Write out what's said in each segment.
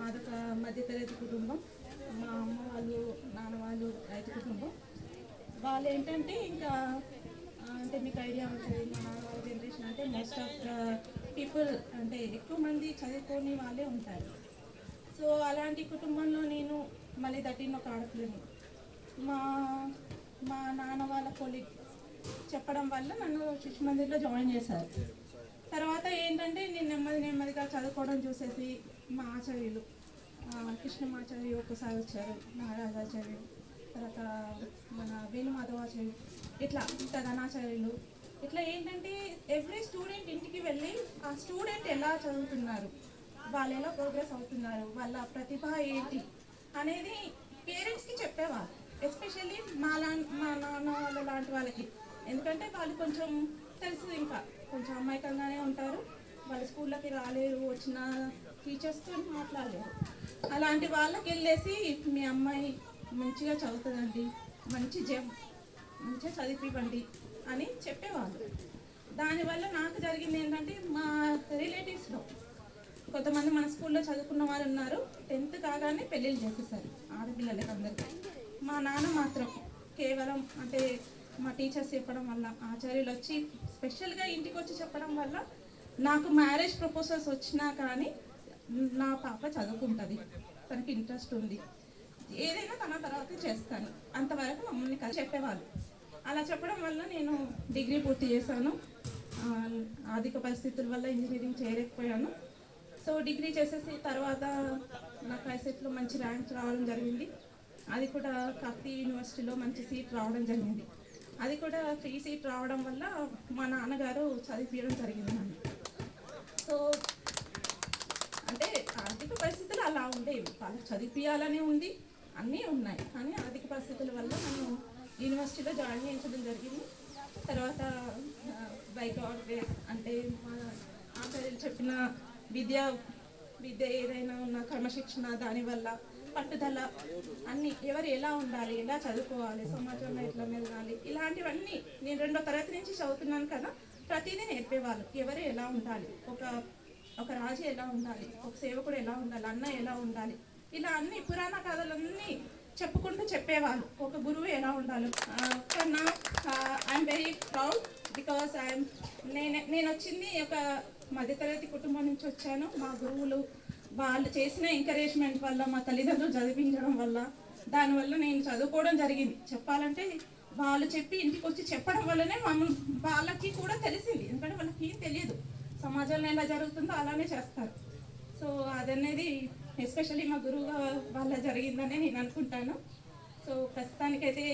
మాదొక మధ్యతరగతి కుటుంబం. మా అమ్మ వాళ్ళు నాన్న వాళ్ళు రైతు కుటుంబం. వాళ్ళు ఏంటంటే ఇంకా అంటే మీకు ఐడియా ఉంటుంది, మా నాన్న వాళ్ళ జనరేషన్ అంటే మోస్ట్ ఆఫ్ ద పీపుల్ అంటే ఎక్కువ మంది చదువుకొని వాళ్ళే ఉంటారు. సో అలాంటి కుటుంబంలో నేను మళ్ళీ దట్టిన ఒక ఆడపిల్లని మా మా నాన్న వాళ్ళ కొలీగ్ చెప్పడం వల్ల నన్ను శిశు మందిర్లో జాయిన్ చేశారు. తర్వాత ఏంటంటే నేను నెమ్మదిగా చదువుకోవడం చూసేసి మా ఆచార్యులు కృష్ణమాచార్య ఒకసారి వచ్చారు, నారాజాచార్యులు, తర్వాత మన వేణుమాధవాచార్యులు, ఇట్లా ధనాచార్యులు, ఇట్లా ఏంటంటే ఎవ్రీ స్టూడెంట్ ఇంటికి వెళ్ళి ఆ స్టూడెంట్ ఎలా చదువుతున్నారు, వాళ్ళు ఎలా ప్రోగ్రెస్ అవుతున్నారు, వాళ్ళ ప్రతిభ ఏంటి అనేది పేరెంట్స్కి చెప్పేవాళ్ళు. ఎస్పెషల్లీ మా నాన్న వాళ్ళ లాంటి వాళ్ళకి, ఎందుకంటే వాళ్ళు కొంచెం తెలుసు, ఇంకా కొంచెం అమాయకంగానే ఉంటారు, వాళ్ళ స్కూళ్ళకి రాలేరు, వచ్చిన టీచర్స్తో మాట్లాడలేరు. అలాంటి వాళ్ళకి వెళ్ళేసి మీ అమ్మాయి మంచిగా చదువుతుందండి, మంచిగా చదివివ్వండి అని చెప్పేవాళ్ళు. దానివల్ల నాకు జరిగింది ఏంటంటే మా రిలేటివ్స్లో కొంతమంది మన స్కూల్లో చదువుకున్న వాళ్ళు ఉన్నారు, 10th కాగానే పెళ్ళిళ్ళు చేసేసారు ఆడపిల్లలకి అందరికీ. మా నాన్న మాత్రం కేవలం అంటే మా టీచర్స్ చెప్పడం వల్ల, ఆచార్యులు వచ్చి స్పెషల్గా ఇంటికి వచ్చి చెప్పడం వల్ల నాకు మ్యారేజ్ ప్రపోజల్స్ వచ్చినా కానీ నా పాప చదువుకుంటుంది, తనకి ఇంట్రెస్ట్ ఉంది, ఏదైనా తన తర్వాత చేస్తాను అంతవరకు మమ్మల్ని చెప్పేవాళ్ళు. అలా చెప్పడం వల్ల నేను డిగ్రీ పూర్తి చేశాను. ఆర్థిక పరిస్థితుల వల్ల ఇంజనీరింగ్ చేయలేకపోయాను. సో డిగ్రీ చేసేసి తర్వాత నాకు ఐసెట్లో మంచి ర్యాంక్ రావడం జరిగింది. అది కూడా కాకతీయ యూనివర్సిటీలో మంచి సీట్ రావడం జరిగింది. అది కూడా ఫ్రీ సీట్ రావడం వల్ల మా నాన్నగారు చదివించడం జరిగింది నన్ను. సో అంటే ఆర్థిక పరిస్థితులు అలా ఉండేవి, వాళ్ళకి చదివించాలని ఉంది, అన్నీ ఉన్నాయి, కానీ ఆర్థిక పరిస్థితుల వల్ల నన్ను యూనివర్సిటీలో జాయిన్ చేయించడం జరిగింది. తర్వాత బై గాడ్ గ్రేస్ అంటే మా ఆచార్యులు చెప్పిన విద్య ఏదైనా ఉన్న క్రమశిక్షణ, దానివల్ల పట్టుదల, అన్నీ ఎవరు ఎలా ఉండాలి, ఎలా చదువుకోవాలి, సమాజంలో ఎట్లా మెలగాలి, ఇలాంటివన్నీ నేను 2వ తరగతి నుంచి చదువుతున్నాను కదా, ప్రతిదీ నేర్పేవాళ్ళు. ఎవరు ఎలా ఉండాలి, ఒక రాజు ఎలా ఉండాలి, ఒక సేవకుడు ఎలా ఉండాలి, అన్న ఎలా ఉండాలి, ఇలా అన్ని పురాణ కథలన్నీ చెప్పుకుంటూ చెప్పేవాళ్ళు. ఒక గురువు ఎలా ఉండాలి. కన్నా ఐఎమ్ వెరీ ప్రౌడ్ బికాస్ నేను వచ్చింది ఒక మధ్యతరగతి కుటుంబం నుంచి వచ్చాను. మా గురువులు వాళ్ళు చేసిన ఎంకరేజ్మెంట్ వల్ల, మా తల్లిదండ్రులు చదివించడం వల్ల, దానివల్ల నేను చదువుకోవడం జరిగింది. చెప్పాలంటే వాళ్ళు చెప్పి ఇంటికి వచ్చి చెప్పడం వల్లనే వాళ్ళకి కూడా తెలిసింది, ఎందుకంటే వాళ్ళకి ఏం తెలియదు, సమాజంలో ఎలా జరుగుతుందో అలానే చేస్తారు. సో అదనేది ఎస్పెషల్లీ మా గురువుగా వల్ల జరిగిందని నేను అనుకుంటాను. సో ప్రస్తుతానికైతే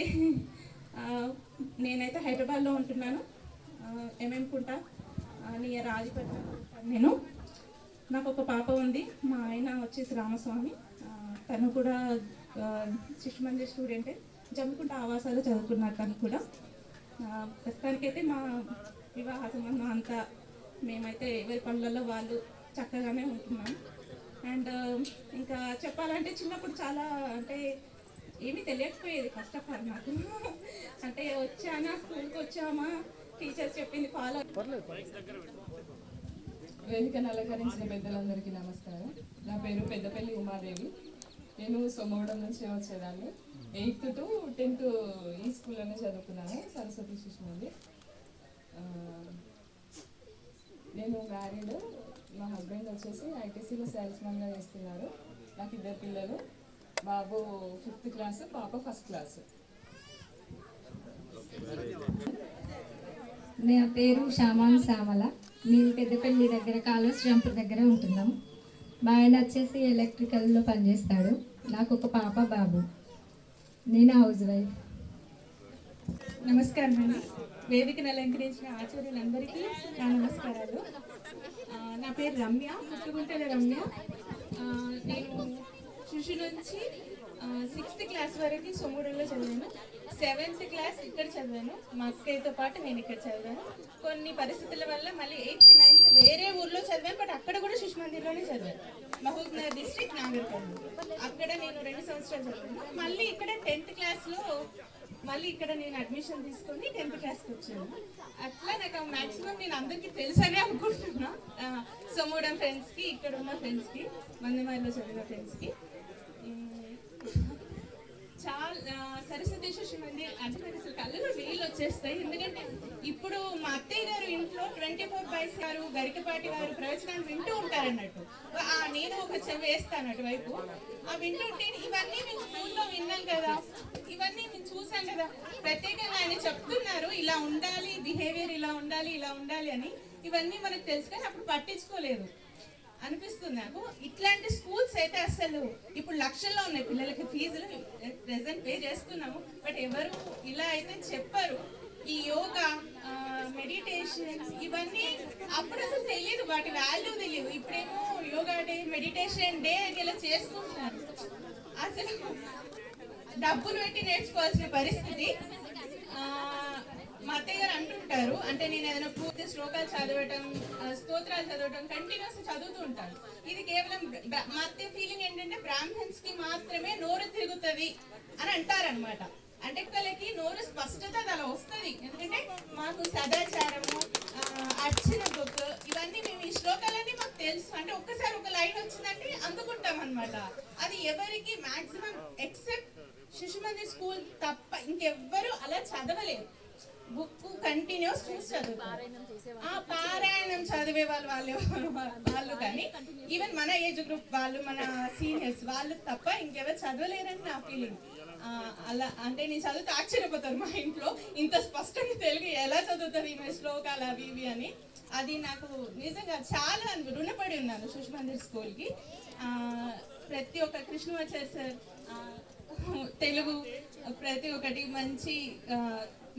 నేనైతే హైదరాబాద్లో ఉంటున్నాను, ఎంఎంకుంట నియర్ రాజపేట. నేను నాకు ఒక పాప ఉంది, మా ఆయన వచ్చేసి రామస్వామి, తను కూడా శిశు మందిర్ స్టూడెంటే, జమ్మికుంట ఆవాసాలు చదువుకున్నారు తను కూడా. ప్రస్తుతానికైతే మా వివాహ సంబంధం అంతా మేమైతే ఎవరి పనులలో వాళ్ళు చక్కగానే ఉంటున్నాం. అండ్ ఇంకా చెప్పాలంటే చిన్నప్పుడు చాలా అంటే ఏమీ తెలియకపోయేది, ఫస్ట్ ఆఫ్ ఆల్ నాకు అంటే వచ్చానా స్కూల్కి వచ్చామా టీచర్స్ చెప్పింది ఫాలో. వేదికను అలంకరించిన పెద్దలందరికీ నమస్కారం. నా పేరు పెద్దపల్లి ఉమాదేవి. నేను సోమగూడెం నుంచి వచ్చేదాన్ని. 8th to 10th ఈ స్కూల్లోనే చదువుకున్నాను, సరస్వతి శిశు మందిర్. నేను మ్యారీడ్, మా హస్బెండ్ వచ్చేసి ఐటీసీలో సేల్స్మెన్గా చేస్తున్నారు. నాకు 2 పిల్లలు, బాబు 5th క్లాస్, పాప 1st క్లాస్. నా పేరు శ్యామల. నేను పెద్దపల్లి దగ్గర కాలువ జంప్ దగ్గర ఉంటున్నాం. మా ఆయన వచ్చేసి ఎలక్ట్రికల్లో పనిచేస్తాడు. నాకు ఒక పాప బాబు. నేను హౌస్ వైఫ్. నమస్కారం అండి. వేదికను అలంకరించిన ఆచార్యులందరికీ నా నమస్కారాలు. నా పేరు రమ్య, పుట్టుగుంటల రమ్య. నేను శిశు నుంచి 6th క్లాస్ వరకు సోమగూడెంలో చదివాను. 7th క్లాస్ ఇక్కడ చదివాను, మా అక్కయ్యతో పాటు నేను ఇక్కడ చదివాను. కొన్ని పరిస్థితుల వల్ల మళ్ళీ 8th 9th వేరే ఊర్లో చదివాను, బట్ అక్కడ కూడా శిశు మందిర్లోనే చదివాను. మహబూబ్నగర్ డిస్ట్రిక్ట్ నాగర్కర్నూలు. అక్కడ నేను 2 సంవత్సరాలు చదివాను. మళ్ళీ ఇక్కడ 10th క్లాస్లో మళ్ళీ ఇక్కడ నేను అడ్మిషన్ తీసుకొని 10th క్లాస్కి వచ్చాను. అట్లా నాకు మాక్సిమం నేను అందరికీ తెలుసనే అనుకుంటున్నా, సోమవరం ఫ్రెండ్స్కి, ఇక్కడ ఉన్న ఫ్రెండ్స్కి, మందిమారిలో చదివిన ఫ్రెండ్స్కి. చాలా సరస్వతి శిశు మందిర్ అంటే నాకు అసలు కళ్ళలో నీళ్ళు వచ్చేస్తాయి. ఎందుకంటే ఇప్పుడు మా అత్తయ్య గారు ఇంట్లో 24/7 గారు, గరికపాటి గారు ప్రవచనాలు వింటూ ఉంటారన్నట్టు. నేను ఒక చెవి వేస్తాను అటువైపు. వింటుంటే ఇవన్నీ మేము స్కూల్లో విన్నాం కదా, ఇవన్నీ మేము చూసాం కదా, ప్రత్యేకంగా ఆయన చెప్తున్నారు ఇలా ఉండాలి, బిహేవియర్ ఇలా ఉండాలి, ఇలా ఉండాలి అని. ఇవన్నీ మనకు తెలుసు కానీ అప్పుడు పట్టించుకోలేదు అనిపిస్తుంది నాకు. ఇట్లాంటి స్కూల్స్ అయితే అసలు ఇప్పుడు లక్షల్లో ఉన్నాయి పిల్లలకి ఫీజులు ప్రెసెంట్ పే చేస్తున్నాము, బట్ ఎవరు ఇలా అయితే చెప్పరు. ఈ యోగా, మెడిటేషన్ ఇవన్నీ అప్పుడు అసలు తెలియదు, వాటి వాల్యూ తెలియదు. ఇప్పుడేమో యోగా డే, మెడిటేషన్ డే ఇలా చేసుకుంటున్నారు. అసలు డబ్బులు పెట్టి నేర్చుకోవాల్సిన పరిస్థితి. మా అత్తయ్య గారు అంటుంటారు, అంటే నేను ఏదైనా పూర్తి శ్లోకాలు చదవటం, స్తోత్రాలు చదవటం కంటిన్యూస్ చదువుతూ ఉంటాను. ఇది కేవలం మా అత్తయ్య ఫీలింగ్ ఏంటంటే బ్రాహ్మణ్స్ కి మాత్రమే నోరు తిరుగుతుంది అని అంటారనమాట. అంటే వాళ్ళకి నోరు స్పష్టత అలా వస్తుంది, ఎందుకంటే మాకు సదాచారము, అర్చన బుక్ ఇవన్నీ మేము ఈ శ్లోకాలన్నీ మాకు తెలుసు. అంటే ఒక్కసారి ఒక లైన్ వచ్చిందంటే అందుకుంటాం అనమాట. అది ఎవరికి మాక్సిమం ఎక్సెప్ట్ శిశు మందిర్ స్కూల్ తప్ప ఇంకెవ్వరు అలా చదవలేరు. బుక్ కంటిన్యూస్ చూసి చదువుతారు. పారాయణం చదివే వాళ్ళు కానీ ఈవెన్ మన ఏజ్ గ్రూప్ వాళ్ళు, మన సీనియర్స్ వాళ్ళు తప్ప ఇంకెవరు చదవలేరని నా ఫీలింగ్. అలా అంటే నేను చదివితే ఆశ్చర్యపోతారు మా ఇంట్లో, ఇంత స్పష్టంగా తెలుగు ఎలా చదువుతారు ఈమె శ్లోకాలు అవి ఇవి అని. అది నాకు నిజంగా చాలా రుణపడి ఉన్నాను శిశు మందిర్ స్కూల్కి. ప్రతి ఒక్క కృష్ణమాచారి సార్ తెలుగు ప్రతి ఒక్కటి మంచి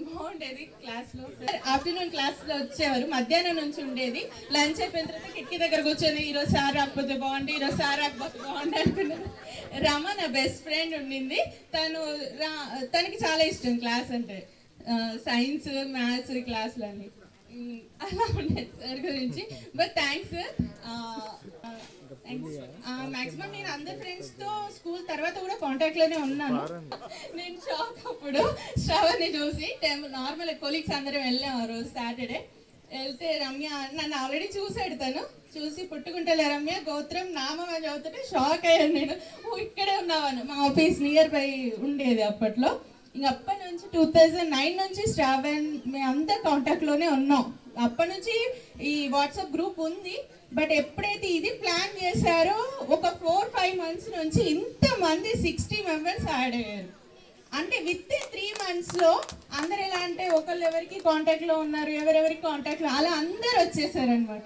బాగుండేది. క్లాస్లో ఆఫ్టర్నూన్ క్లాస్లో వచ్చేవారు, మధ్యాహ్నం నుంచి ఉండేది. లంచ్ అయిపోయిన తర్వాత కిటికీ దగ్గర కూర్చొని ఈరోజు సార్ రాకపోతే బాగుండే, ఈరోజు సార్ రాకపోతే బాగుండే అనుకున్నాను. రమ నా బెస్ట్ ఫ్రెండ్ ఉండింది, తనకి చాలా ఇష్టం క్లాస్ అంటే, సైన్స్, మ్యాథ్స్ క్లాసులు అన్ని అలా ఉండేది సార్ గురించి. But thanks. మాక్సిమం నేను అందరి ఫ్రెండ్స్ తో స్కూల్ తర్వాత కూడా కాంటాక్ట్ లోనే ఉన్నాను. నేను షాక్ అప్పుడు శ్రవణ్ని చూసి నార్మల్ కొలీగ్స్ అందరం వెళ్ళాం ఆ రోజు సాటర్డే. వెళ్తే రమ్య నన్ను ఆల్రెడీ చూసాడు, తను చూసి పుట్టుకుంటలే రమ్య గోత్రం నామం అని చదువుతుంటే షాక్ అయ్యాను నేను. ఇక్కడే ఉన్నావని, మా ఆఫీస్ నియర్ బై ఉండేది అప్పట్లో. ఇంక అప్పటి నుంచి 2009 నుంచి శ్రావణ్ మేమంతా కాంటాక్ట్ లోనే ఉన్నాం. అప్పటి నుంచి ఈ వాట్సాప్ గ్రూప్ ఉంది, బట్ ఎప్పుడైతే ఇది ప్లాన్ చేశారో ఒక 4-5 months నుంచి ఇంతమంది 60 members యాడ్ అయ్యారు. అంటే విత్ ఇన్ 3 months లో అందరు ఎలా అంటే ఒకళ్ళు ఎవరికి కాంటాక్ట్ లో ఉన్నారు, ఎవరెవరికి కాంటాక్ట్ లో అలా అందరు వచ్చేసారు అనమాట.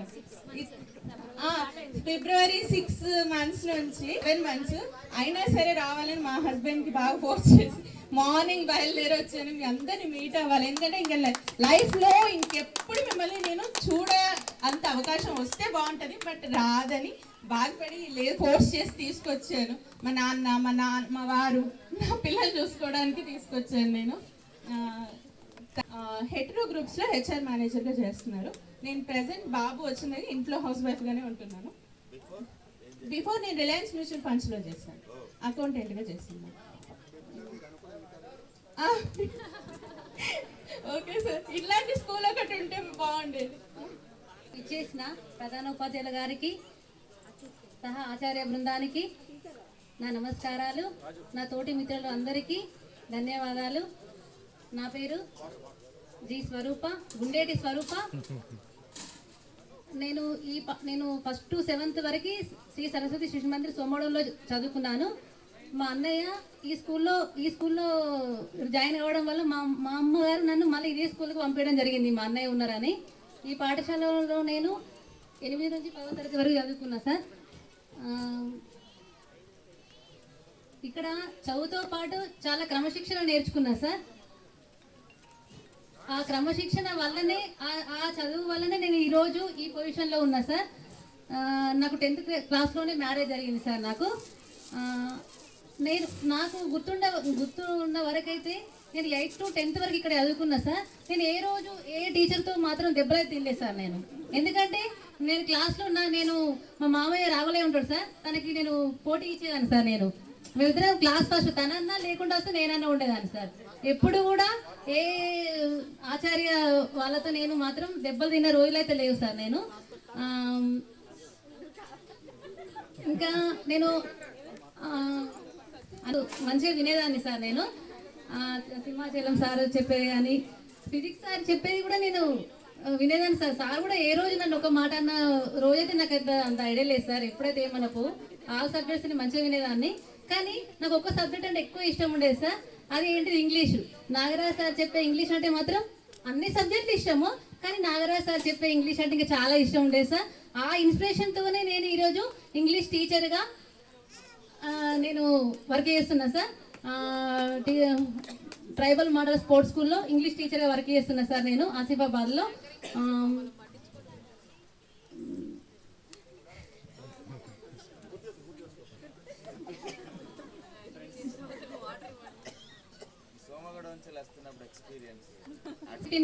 February 6 months నుంచి 7 months అయినా సరే రావాలని మా హస్బెండ్ కి బాగా ఫోర్స్ చేసి మార్నింగ్ బయలుదేరి వచ్చాను, మీ అందరిని మీట్ అవ్వాలి. ఎందుకంటే ఇంకా లైఫ్ లో ఇంకెప్పుడు మిమ్మల్ని నేను అంత అవకాశం వస్తే బాగుంటది, బట్ రాదని బాధపడి లేదు ఫోర్స్ చేసి తీసుకొచ్చాను. మా నాన్న, మా వారు, నా పిల్లలు చూసుకోవడానికి తీసుకొచ్చాను నేను. హెటరో గ్రూప్స్ లో హెచ్ఆర్ మేనేజర్ గా చేస్తున్నారు. నేను ప్రెసెంట్ బాబు వచ్చింది ఇంట్లో హౌస్ వైఫ్ గానే ఉంటున్నాను. బిఫోర్ నేను రిలయన్స్ మ్యూచువల్ ఫండ్స్ లో చేశాను, అకౌంటెంట్ గా చేస్తున్నాను. ఓకే సార్, ఇలాంటి స్కూల్ ఒకటి ఉంటే బాగుండేది. ఇచ్చేసిన ప్రధానోపాధ్యాయుల గారికి సహా ఆచార్య బృందానికి నా నమస్కారాలు. నా తోటి మిత్రులు అందరికీ ధన్యవాదాలు. నా పేరు జి స్వరూప, గుండేటి స్వరూప. నేను 1st to 7th వరకు శ్రీ సరస్వతి శిశు మందిర్ సోమవడంలో చదువుకున్నాను. మా అన్నయ్య ఈ స్కూల్లో జాయిన్ అవ్వడం వల్ల మా అమ్మగారు నన్ను మళ్ళీ ఇదే స్కూల్కి పంపించడం జరిగింది, మా అన్నయ్య ఉన్నారని. ఈ పాఠశాలలో నేను 8 నుంచి 10వ తరగతి వరకు చదువుకున్నా సార్. ఇక్కడ చదువుతో పాటు చాలా క్రమశిక్షణ నేర్చుకున్నా సార్. ఆ క్రమశిక్షణ వల్లనే, ఆ చదువు వల్లనే నేను ఈరోజు ఈ పొజిషన్లో ఉన్నా సార్. నాకు 10th క్లాస్లోనే మ్యారేజ్ జరిగింది సార్. నాకు గుర్తున్న వరకైతే నేను 8th to 10th వరకు ఇక్కడ చదువుకున్నా సార్. నేను ఏ రోజు ఏ టీచర్తో మాత్రం దెబ్బలైతే తినలేదు సార్ నేను. ఎందుకంటే నేను క్లాస్లో నేను మా మామయ్య రాగలే ఉంటాడు సార్, తనకి నేను పోటీ ఇచ్చేదాన్ని సార్. మేమిద్దరం క్లాస్ ఫస్ట్, తనన్నా లేకుండా వస్తే నేనన్నా ఉండేదాన్ని సార్. ఎప్పుడు కూడా ఏ ఆచార్య వాళ్ళతో నేను మాత్రం దెబ్బలు తిన్న రోజులైతే లేవు సార్. నేను ఇంకా నేను మంచిగా వినేదాన్ని సార్. నేను సింహాచలం సార్ చెప్పేది కానీ ఫిజిక్స్ సార్ చెప్పేది కూడా నేను వినేదాన్ని సార్. సార్ కూడా ఏ రోజు నన్ను ఒక మాట అన్న రోజైతే నాకు అంత ఐడియా లేదు సార్. ఎప్పుడైతే మనకు ఆల్ సబ్జెక్ట్స్ని మంచిగా వినేదాన్ని. కానీ నాకు ఒక్క సబ్జెక్ట్ అంటే ఎక్కువ ఇష్టం ఉండేది సార్. అది ఏంటిది ఇంగ్లీషు. నాగరాజ్ సార్ చెప్పే ఇంగ్లీష్ అంటే మాత్రం అన్ని సబ్జెక్టులు ఇష్టము, కానీ నాగరాజ్ సార్ చెప్పే ఇంగ్లీష్ అంటే ఇంకా చాలా ఇష్టం ఉండేది సార్. ఆ ఇన్స్పిరేషన్తోనే నేను ఈరోజు ఇంగ్లీష్ టీచర్గా నేను వర్క్ చేస్తున్నా సార్. ట్రైబల్ మోడల్ స్పోర్ట్స్ స్కూల్లో ఇంగ్లీష్ టీచర్గా వర్క్ చేస్తున్నా సార్ నేను ఆసిఫాబాద్లో.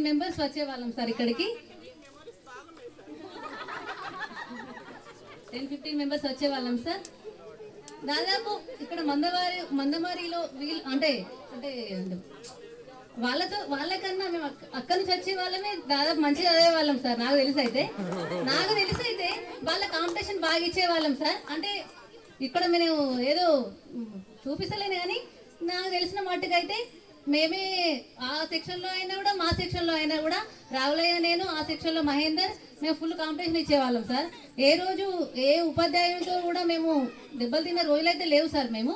మెంబర్స్ వచ్చేవాళ్ళం సార్ ఇక్కడికి. 10-15 మెంబర్స్ వచ్చేవాళ్ళం సార్. దాదాపు ఇక్కడ మందమారిలో వీళ్ళు అంటే అంటే వాళ్ళకన్నా మేము అక్కడి నుంచి వచ్చే వాళ్ళమే దాదాపు మంచిగా చదివే వాళ్ళం సార్. నాకు తెలిసి అయితే వాళ్ళ కాంపిటీషన్ బాగా ఇచ్చేవాళ్ళం సార్. అంటే ఇక్కడ మేము ఏదో చూపిస్తలేను, కానీ నాకు తెలిసిన మట్టుకైతే మేమే ఆ సెక్షన్లో అయినా కూడా మా సెక్షన్లో అయినా కూడా రావులయ్య, నేను, ఆ సెక్షన్లో మహేందర్, మేము ఫుల్ కాంపిటీషన్ ఇచ్చేవాళ్ళం సార్. ఏ రోజు ఏ ఉపాధ్యాయులతో కూడా మేము దెబ్బలు తిన్న రోజులైతే లేవు సార్. మేము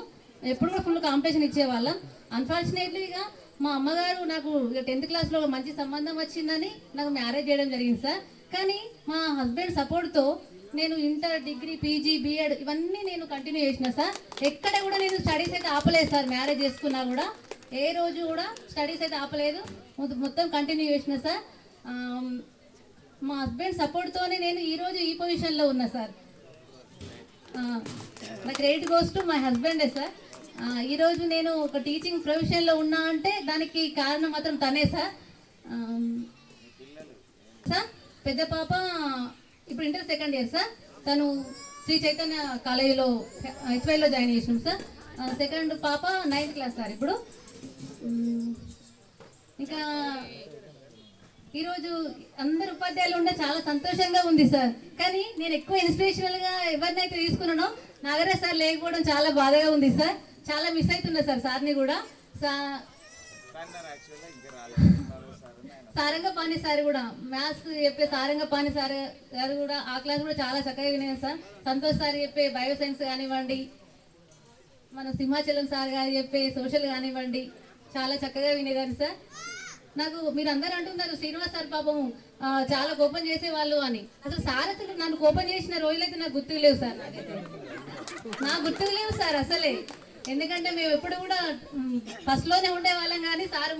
ఎప్పుడు కూడా ఫుల్ కాంపిటీషన్ ఇచ్చేవాళ్ళం. అన్ఫార్చునేట్లీగా మా అమ్మగారు నాకు 10th క్లాస్లో మంచి సంబంధం వచ్చిందని నాకు మ్యారేజ్ చేయడం జరిగింది సార్. కానీ మా హస్బెండ్ సపోర్ట్తో నేను ఇంటర్, డిగ్రీ, పీజీ, బీఎడ్ ఇవన్నీ నేను కంటిన్యూ చేసిన సార్. ఎక్కడ కూడా నేను స్టడీస్ అయితే ఆపలేదు సార్. మ్యారేజ్ చేసుకున్నా కూడా ఏ రోజు కూడా స్టడీస్ అయితే ఆపలేదు, మొత్తం కంటిన్యూ చేసిన సార్. మా హస్బెండ్ సపోర్ట్తోనే నేను ఈరోజు ఈ పొజిషన్లో ఉన్నా సార్. నా క్రెడిట్ గోస్ టు మై హస్బెండే సార్. ఈరోజు నేను ఒక టీచింగ్ ప్రొఫెషన్లో ఉన్నా అంటే దానికి కారణం మాత్రం తనే సార్. సార్ పెద్ద పాప ఇప్పుడు ఇంటర్ 2nd ఇయర్ సార్. తను శ్రీ చైతన్య కాలేజీలో HYలో జాయిన్ చేసినాం సార్. సెకండ్ పాప 9th క్లాస్ సార్ ఇప్పుడు. ఇంకా ఈరోజు అందరు ఉపాధ్యాయులు ఉండే చాలా సంతోషంగా ఉంది సార్. కానీ నేను ఎక్కువ ఇన్స్పిరేషనల్గా ఎవరినైతే తీసుకున్నానో నాగరాజ్ సార్ లేకపోవడం చాలా బాధగా ఉంది సార్. చాలా మిస్ అవుతున్నా సార్ సార్ని కూడా. సారంగపాణి సార్ కూడా మ్యాథ్స్ చెప్పే సారంగపాణి సార్ గారు కూడా ఆ క్లాస్ కూడా చాలా చక్కగా వినేది సార్. సంతోష్ సార్ చెప్పే బయో సైన్స్ కానివ్వండి, మన సింహాచలం సార్ గారు చెప్పే సోషల్ కానివ్వండి, చాలా చక్కగా వినేదాన్ని సార్. నాకు మీరు అందరూ అంటున్నారు శ్రీనివాస్ సార్ పాపం చాలా కోపం చేసేవాళ్ళు అని. అసలు సార్ అసలు నన్ను కోపం చేసిన రోజులైతే నాకు గుర్తుకు లేవు సార్. నాకు గుర్తుకు లేవు సార్ అసలే. ఎందుకంటే మేము ఎప్పుడు కూడా ఫస్ట్లోనే ఉండేవాళ్ళం, కానీ సార్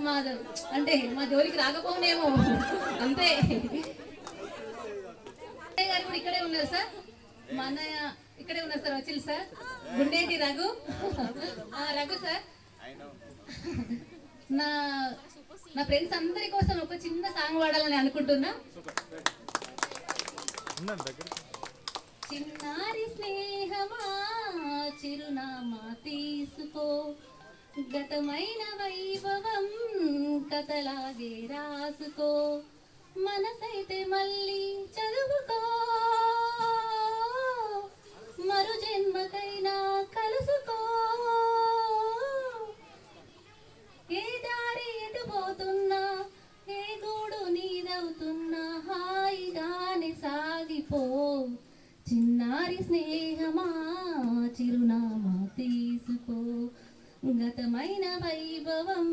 అంటే మా జోలికి రాకపోనేమో అంతే. అన్నయ్య గారు కూడా ఇక్కడే ఉన్నారు సార్. మా అన్నయ్య ఇక్కడే ఉన్నారు సార్. వచ్చిల్ సార్, గుండేటి రఘు సార్. నా ఫ్రెండ్స్ అందరి కోసం ఒక చిన్న సాంగ్ పాడాలని అనుకుంటున్నా. చిన్నారి స్నేహమా చిరునామా తీసుకో, గతమైన వైభవం కథలాగే రాసుకో, మనసైతే మళ్ళీ చదువుకో, మరు జన్మకైనా కలుసుకో, ఏ దారి ఎటు పోతున్నా ఏ గూడు నీదవుతున్నా హాయిగానే సాగిపో, చిన్నారి స్నేహమా చిరునామా తీసుకో, గతమైన వైభవం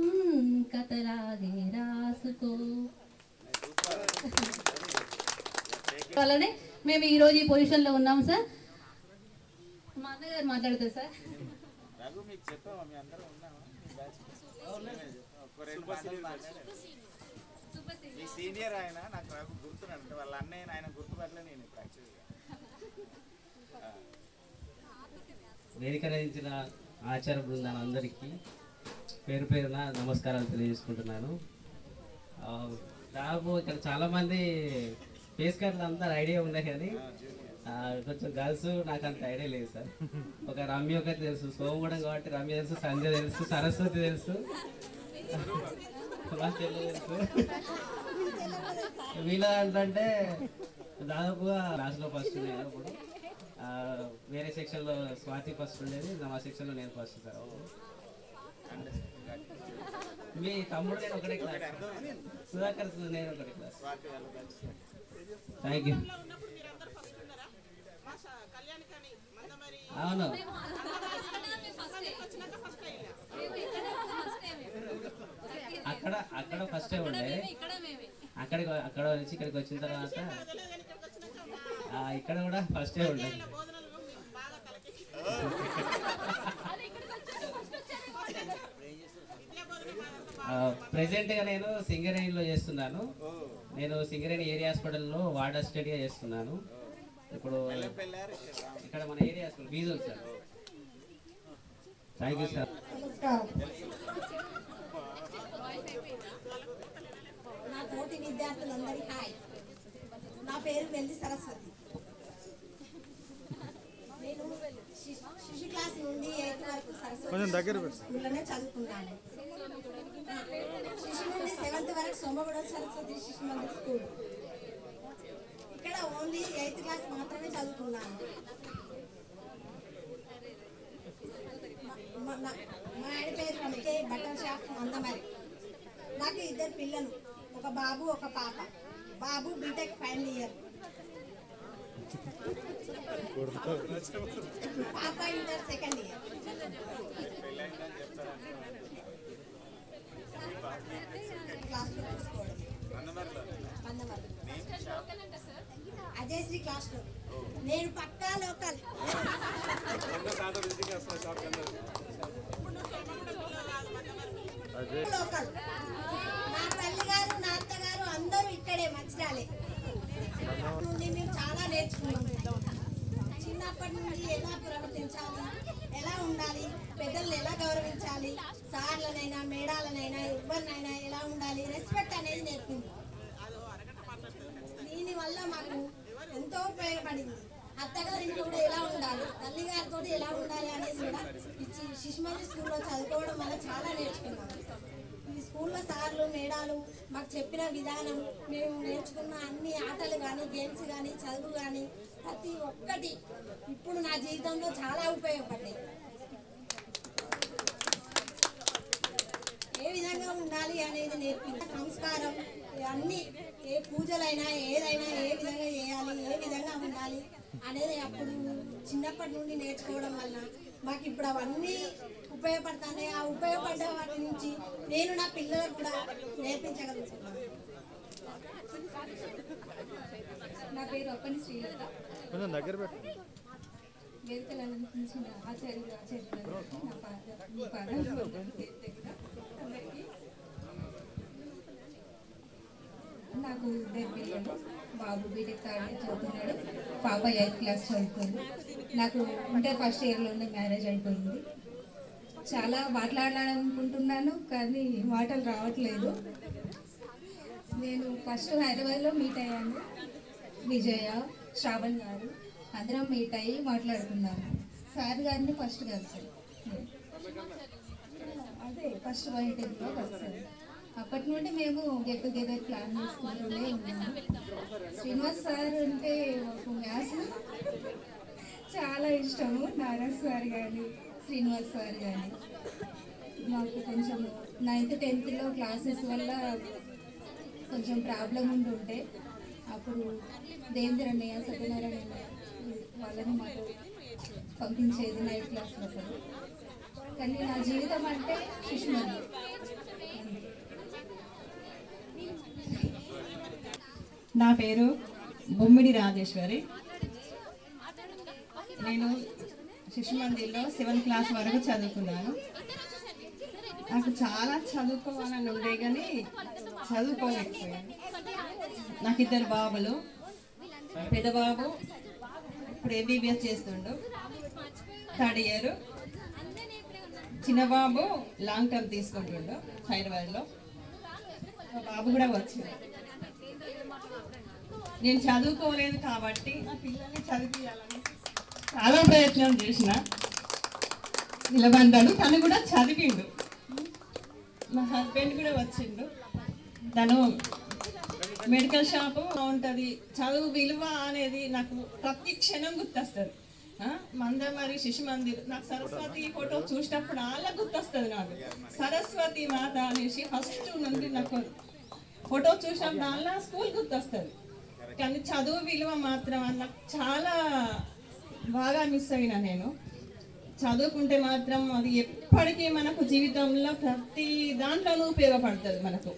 కథలాగే రాసుకో. అలానే మేము ఈరోజు ఈ పొజిషన్లో ఉన్నాం సార్. మా అన్నగారు మాట్లాడతారు సార్. సీనియర్ ఆయన నాకు గుర్తున్నాడు, వాళ్ళ అన్నయ్య ఆయన గుర్తుపట్టలే నేను వేదికరించిన ఆచార బృందాలందరికీ పేరు పేరున నమస్కారాలు తెలియజేసుకుంటున్నాను. దాదాపు ఇక్కడ చాలామంది ఫేస్ కార్డులు అంతా ఐడియా ఉన్నాయి, కానీ కొంచెం గర్ల్స్ నాకు అంత ఐడియా లేదు సార్. ఒక రమ్య ఒకటి తెలుసు, సోమగూడెం కాబట్టి రమ్య తెలుసు, సంజయ్ తెలుసు, సరస్వతి తెలుసు, మా చెల్లి తెలుసు. వీళ్ళ అంటే దాదాపుగా క్లాస్లో ఫస్ట్ నేను ఇప్పుడు వేరే సెక్షన్లో స్వాతి ఫస్ట్ ఉండేది, మా సెక్షన్లో నేను ఫస్ట్ సార్. మీ తమ్ముడు నేను ఒకటే క్లాస్, సుధాకర్ నేను ఒకటే క్లాస్. Thank you. అవును, అక్కడ ఫస్టే ఉండే, అక్కడ నుంచి ఇక్కడికి వచ్చిన తర్వాత ఇక్కడ కూడా ఫస్టే ఉండే. ప్రెసెంట్గా నేను సింగరేణిలో చేస్తున్నాను. నేను సింగరేణి ఏరియా హాస్పిటల్లో వార్డ్ అసిస్టెంట్గా చేస్తున్నాను. ఇప్పుడు ఇక్కడ మన area hospital fee sir. Thank you sir. నా తోటి విద్యార్థులందరికీ హాయ్. నా పేరు వెల్లి సరస్వతి. నేను శిశు క్లాస్ నుండి 8th వరకు సరస్వతి స్కూల్లోనే చదువుకున్నాను. శిశు నుండి 7th వరకు సోమగూడెం సరస్వతి శిశు మందిర్ స్కూల్. ఇక్కడ ఓన్లీ 8th క్లాస్ మాత్రమే చదువుకున్నాను. మా ఆయన పేరు రమకే, బట్టల షాప్ మందమరి. నాకు 2 పిల్లలు, ఒక బాబు ఒక పాప. బాబు బీటెక్ ఫైనల్ ఇయర్, పాప inter second year. Class Ajayasri class లో. నేను పక్కా లోకల్. లోకల్. నా తల్లి గారు నా అత్తగారు అందరూ ఇక్కడే మంచిర్యాలే నుండి మేము చాలా నేర్చుకున్నాం. చిన్నప్పటి నుండి ఎలా ప్రవర్తించాలి, ఎలా ఉండాలి, పెద్దల్ని ఎలా గౌరవించాలి, సార్లనైనా మేడాలనైనా ఎవరినైనా ఎలా ఉండాలి, రెస్పెక్ట్ అనేది నేర్పింది. దీనివల్ల మాకు ఎంతో ఉపయోగపడింది. అత్తగారింట్లో కూడా ఎలా ఉండాలి, తల్లిగారితో ఎలా ఉండాలి అనేది కూడా శిశు మందిర్ స్కూల్లో చదువుకోవడం వల్ల చాలా నేర్చుకున్నాం. ఈ స్కూల్లో సార్లు మేడాలు మాకు చెప్పిన విధానం, మేము నేర్చుకున్న అన్ని ఆటలు కానీ గేమ్స్ కానీ చదువు కానీ ప్రతి ఒక్కటి ఇప్పుడు నా జీవితంలో చాలా ఉపయోగపడ్డాయి. ఏ విధంగా ఉండాలి అనేది నేర్పింది. సంస్కారం అన్నీ, ఏ పూజలైనా ఏదైనా ఏ విధంగా చేయాలి, ఏ విధంగా ఉండాలి అనేది అప్పుడు చిన్నప్పటి నుండి నేర్చుకోవడం వల్ల మాకు ఇప్పుడు అవన్నీ ఉపయోగపడుతున్నాయి. ఆ ఉపయోగపడ్డ వాటి నుంచి నేను నా పిల్లలకు కూడా నేర్పించగలుగుతున్నాను. నా పేరు ఒప్పని శ్రీలత. వేదికలు అలంకరించిన ఆచార్యులందరికీ నా పాదాలు అందరికీ. నాకు 2 పిల్లలు, బాబు బీటెక్ థర్డ్ ఇయర్ చదువుతున్నాడు, పాప 8th క్లాస్ చదువుతుంది. నాకు ఇంటర్ ఫస్ట్ ఇయర్లోనే మ్యారేజ్ అయిపోయింది. చాలా మాట్లాడాలనుకుంటున్నాను కానీ మాటలు రావట్లేదు. నేను ఫస్ట్ హైదరాబాద్లో మీట్ అయ్యాను. విజయ, శ్రావణ్ గారు అందరం మీట్ అయ్యి మాట్లాడుకున్నాము. సార్ గారిని ఫస్ట్ కలిసాను. అదే ఫస్ట్ వైటింగ్లో కలిసాను. అప్పటి నుండి మేము గెట్ టుగెదర్ ప్లాన్ చేసుకుంటూనే ఉన్నాము. శ్రీనివాస్ సార్ అంటే ఒక మ్యాథ్స్ చాలా ఇష్టము. నారాయణ సార్ కానీ శ్రీనివాస్ సార్ కానీ. మాకు కొంచెం 9th 10thలో క్లాసెస్ వల్ల కొంచెం ప్రాబ్లం ఉంటుంటే అప్పుడు దేవేంద్ర అన్నయ్య, సత్యనారాయణ వాళ్ళని మాకు పంపించేది నైట్ క్లాస్లో. కానీ నా జీవితం అంటే శిశు మందిర్. నా పేరు బొమ్మిడి రాజేశ్వరి. నేను శిశు మందిర్లో 7th క్లాస్ వరకు చదువుకున్నాను. నాకు చాలా చదువుకోవాలని ఉండే కానీ చదువుకోలేకపోయాను. నాకు 2 బాబులు. పెద్ద బాబు ఇప్పుడు ఎంబీబీఎస్ చేస్తుండు, 3rd ఇయర్. చిన్న బాబు లాంగ్ టర్మ్ తీసుకుంటుండు హైదరాబాద్లో. బాబు కూడా వచ్చింది. నేను చదువుకోలేదు కాబట్టి నా పిల్లల్ని చదివించాలని చాలా ప్రయత్నం చేసిన. నిలబడ్డాడు, తను కూడా చదివిండు. మా హస్బెండ్ కూడా వచ్చిండు. తను మెడికల్ షాపు ఉంటుంది. చదువు విలువ అనేది నాకు ప్రతి క్షణం గుర్తొస్తుంది. మందమరి శిశు మందిర్ నాకు సరస్వతి ఫోటో చూసినప్పుడు అలా గుర్తొస్తుంది. నాకు సరస్వతి మాత అనేసి ఫస్ట్ నుండి నాకు ఫోటో చూసినప్పుడు అలా స్కూల్ గుర్తొస్తుంది. కానీ చదువు విలువ మాత్రం నాకు చాలా బాగా మిస్ అయినా. నేను చదువుకుంటే మాత్రం అది ఎప్పటికీ మనకు జీవితంలో ప్రతి దాంట్లోనూ ఉపయోగపడుతుంది. మనకు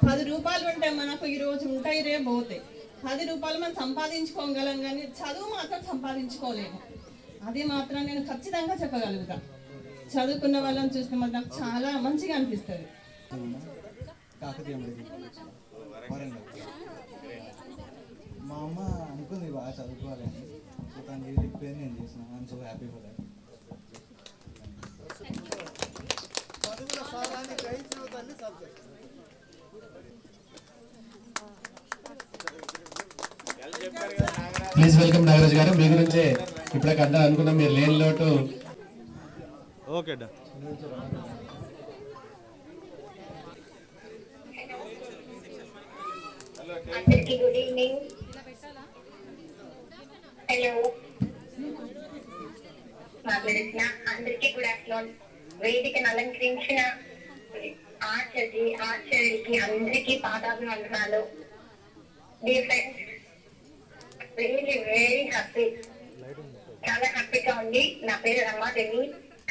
10 రూపాయలు ఉంటే మనకు ఈరోజు ఉంటాయి, రేపు పోతాయి. 10 రూపాయలు మనం సంపాదించుకోగలం, కానీ చదువు మాత్రం సంపాదించుకోలేము. అది మాత్రం నేను ఖచ్చితంగా చెప్పగలుగుతాను. చదువుకున్న వాళ్ళని చూస్తే మాత్రం నాకు చాలా మంచిగా అనిపిస్తుంది. మా అమ్మ అనుకుంది బాగా చదువుకోవాలని, సో తను రిక్వెస్ట్ నేను చేసిన. I'm so happy for that. Please welcome Nagaraj గారు. మీ గురించే ఇప్పుడే అందరూ అనుకున్నాం, మీరు లేని లోటు. ఓకే అందరికీ గుడ్ ఈవినింగ్. హలో, మాట్లాడుతున్న అందరికీ గుడ్ ఆఫ్టర్నూన్. వేదికను అలంకరించిన ఆచార్యుడికి అందరికీ పాదాభివందనాలు. Dear friends, very very happy, చాలా హ్యాపీగా ఉంది. నా పేరు రమాదేవి,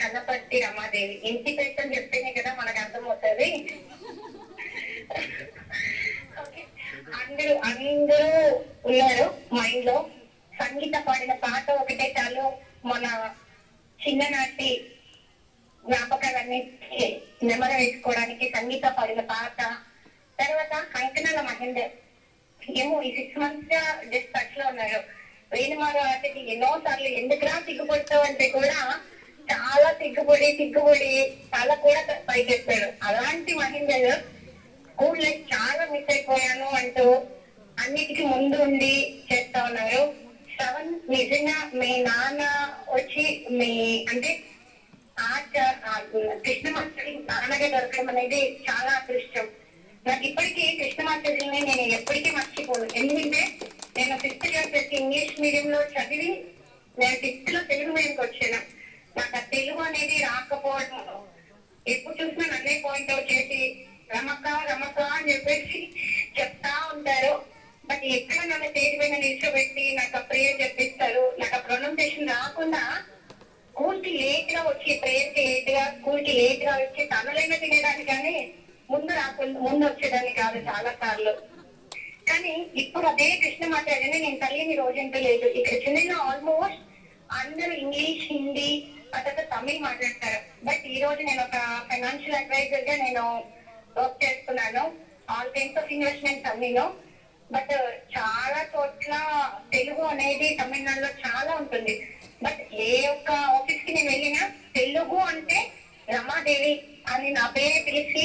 కన్నపర్తి రమాదేవి. ఇంటి పేరు చెప్తేనే కదా మనకు అర్థమవుతుంది. అందరూ ఉన్నారు మైండ్ లో. సంగీత పాడిన పాట ఒకటే చాలు మన చిన్ననాటి జ్ఞాపకాలన్నీ నెమర వేసుకోవడానికి. సంగీత పాడిన పాట. తర్వాత కంకణాల మహేందర్ ఏమో ఈ 6 months గా జస్ట్ టచ్ లో ఉన్నారు. వేణుమాధ వాటికి ఎన్నో సార్లు ఎందుకురా సిగ్గుపడతావు అంటే కూడా చాలా సిగ్గుపడి చాలా కూడా పైకెత్తాడు. అలాంటి మహేందర్ స్కూల్ లైఫ్ చాలా మిస్ అయిపోయాను అంటూ అన్నిటికీ ముందు ఉండి చేస్తా ఉన్నారు. శ్రవణ్, నిజంగా మీ నాన్న వచ్చి మీ అంటే కృష్ణమాచారి నాన్నగా దొరకడం అనేది చాలా అదృష్టం. నాకు ఇప్పటికీ కృష్ణమాచార్యుని నేను ఎప్పటికీ మర్చిపోను. ఎందుకంటే నేను 5th క్లాస్ వచ్చి ఇంగ్లీష్ మీడియం లో చదివి నేను 6th లో తెలుగు మీడియంకి వచ్చాను. నాకు ఆ తెలుగు అనేది రాకపోవడం, ఎప్పుడు చూసినా నన్నే పాయింట్ అవుట్ చేసి రమక్క అని చెప్పేసి చెప్తా ఉంటారు. బట్ ఎక్కడ నన్ను స్టేజ్ పైన నిల్చోబెట్టి నాకు ఆ ప్రేయర్ చెప్పిస్తారు. నాకు ఆ ప్రొనౌన్సియేషన్ రాకుండా స్కూల్ కి లేట్ గా వచ్చి, ప్రేయర్ కి లేట్ గా, స్కూల్ కి లేట్ గా వచ్చి తనలైనా తినేదాన్ని, కానీ ముందు వచ్చేదాన్ని కాదు చాలా సార్లు. కానీ ఇప్పుడు అదే కృష్ణమాచార్యని నేను తల్లిని రోజంటూ లేదు. ఇక్కడ చెన్నైలో ఆల్మోస్ట్ అందరూ ఇంగ్లీష్, హిందీ, తర్వాత తమిళ్ మాట్లాడతారు. బట్ ఈ రోజు నేను ఒక ఫైనాన్షియల్ అడ్వైజర్ గా నేను వర్క్ చేస్తున్నాను. ఆల్ కైండ్స్ ఆఫ్ ఇన్వెస్ట్మెంట్స్ అన్నిలో. బట్ చాలా చోట్ల తెలుగు అనేది తమిళనాడులో చాలా ఉంటుంది. బట్ ఏ ఒక్క ఆఫీస్ కి నేను వెళ్ళినా తెలుగు అంటే రమాదేవి అని నా పేరు పిలిచి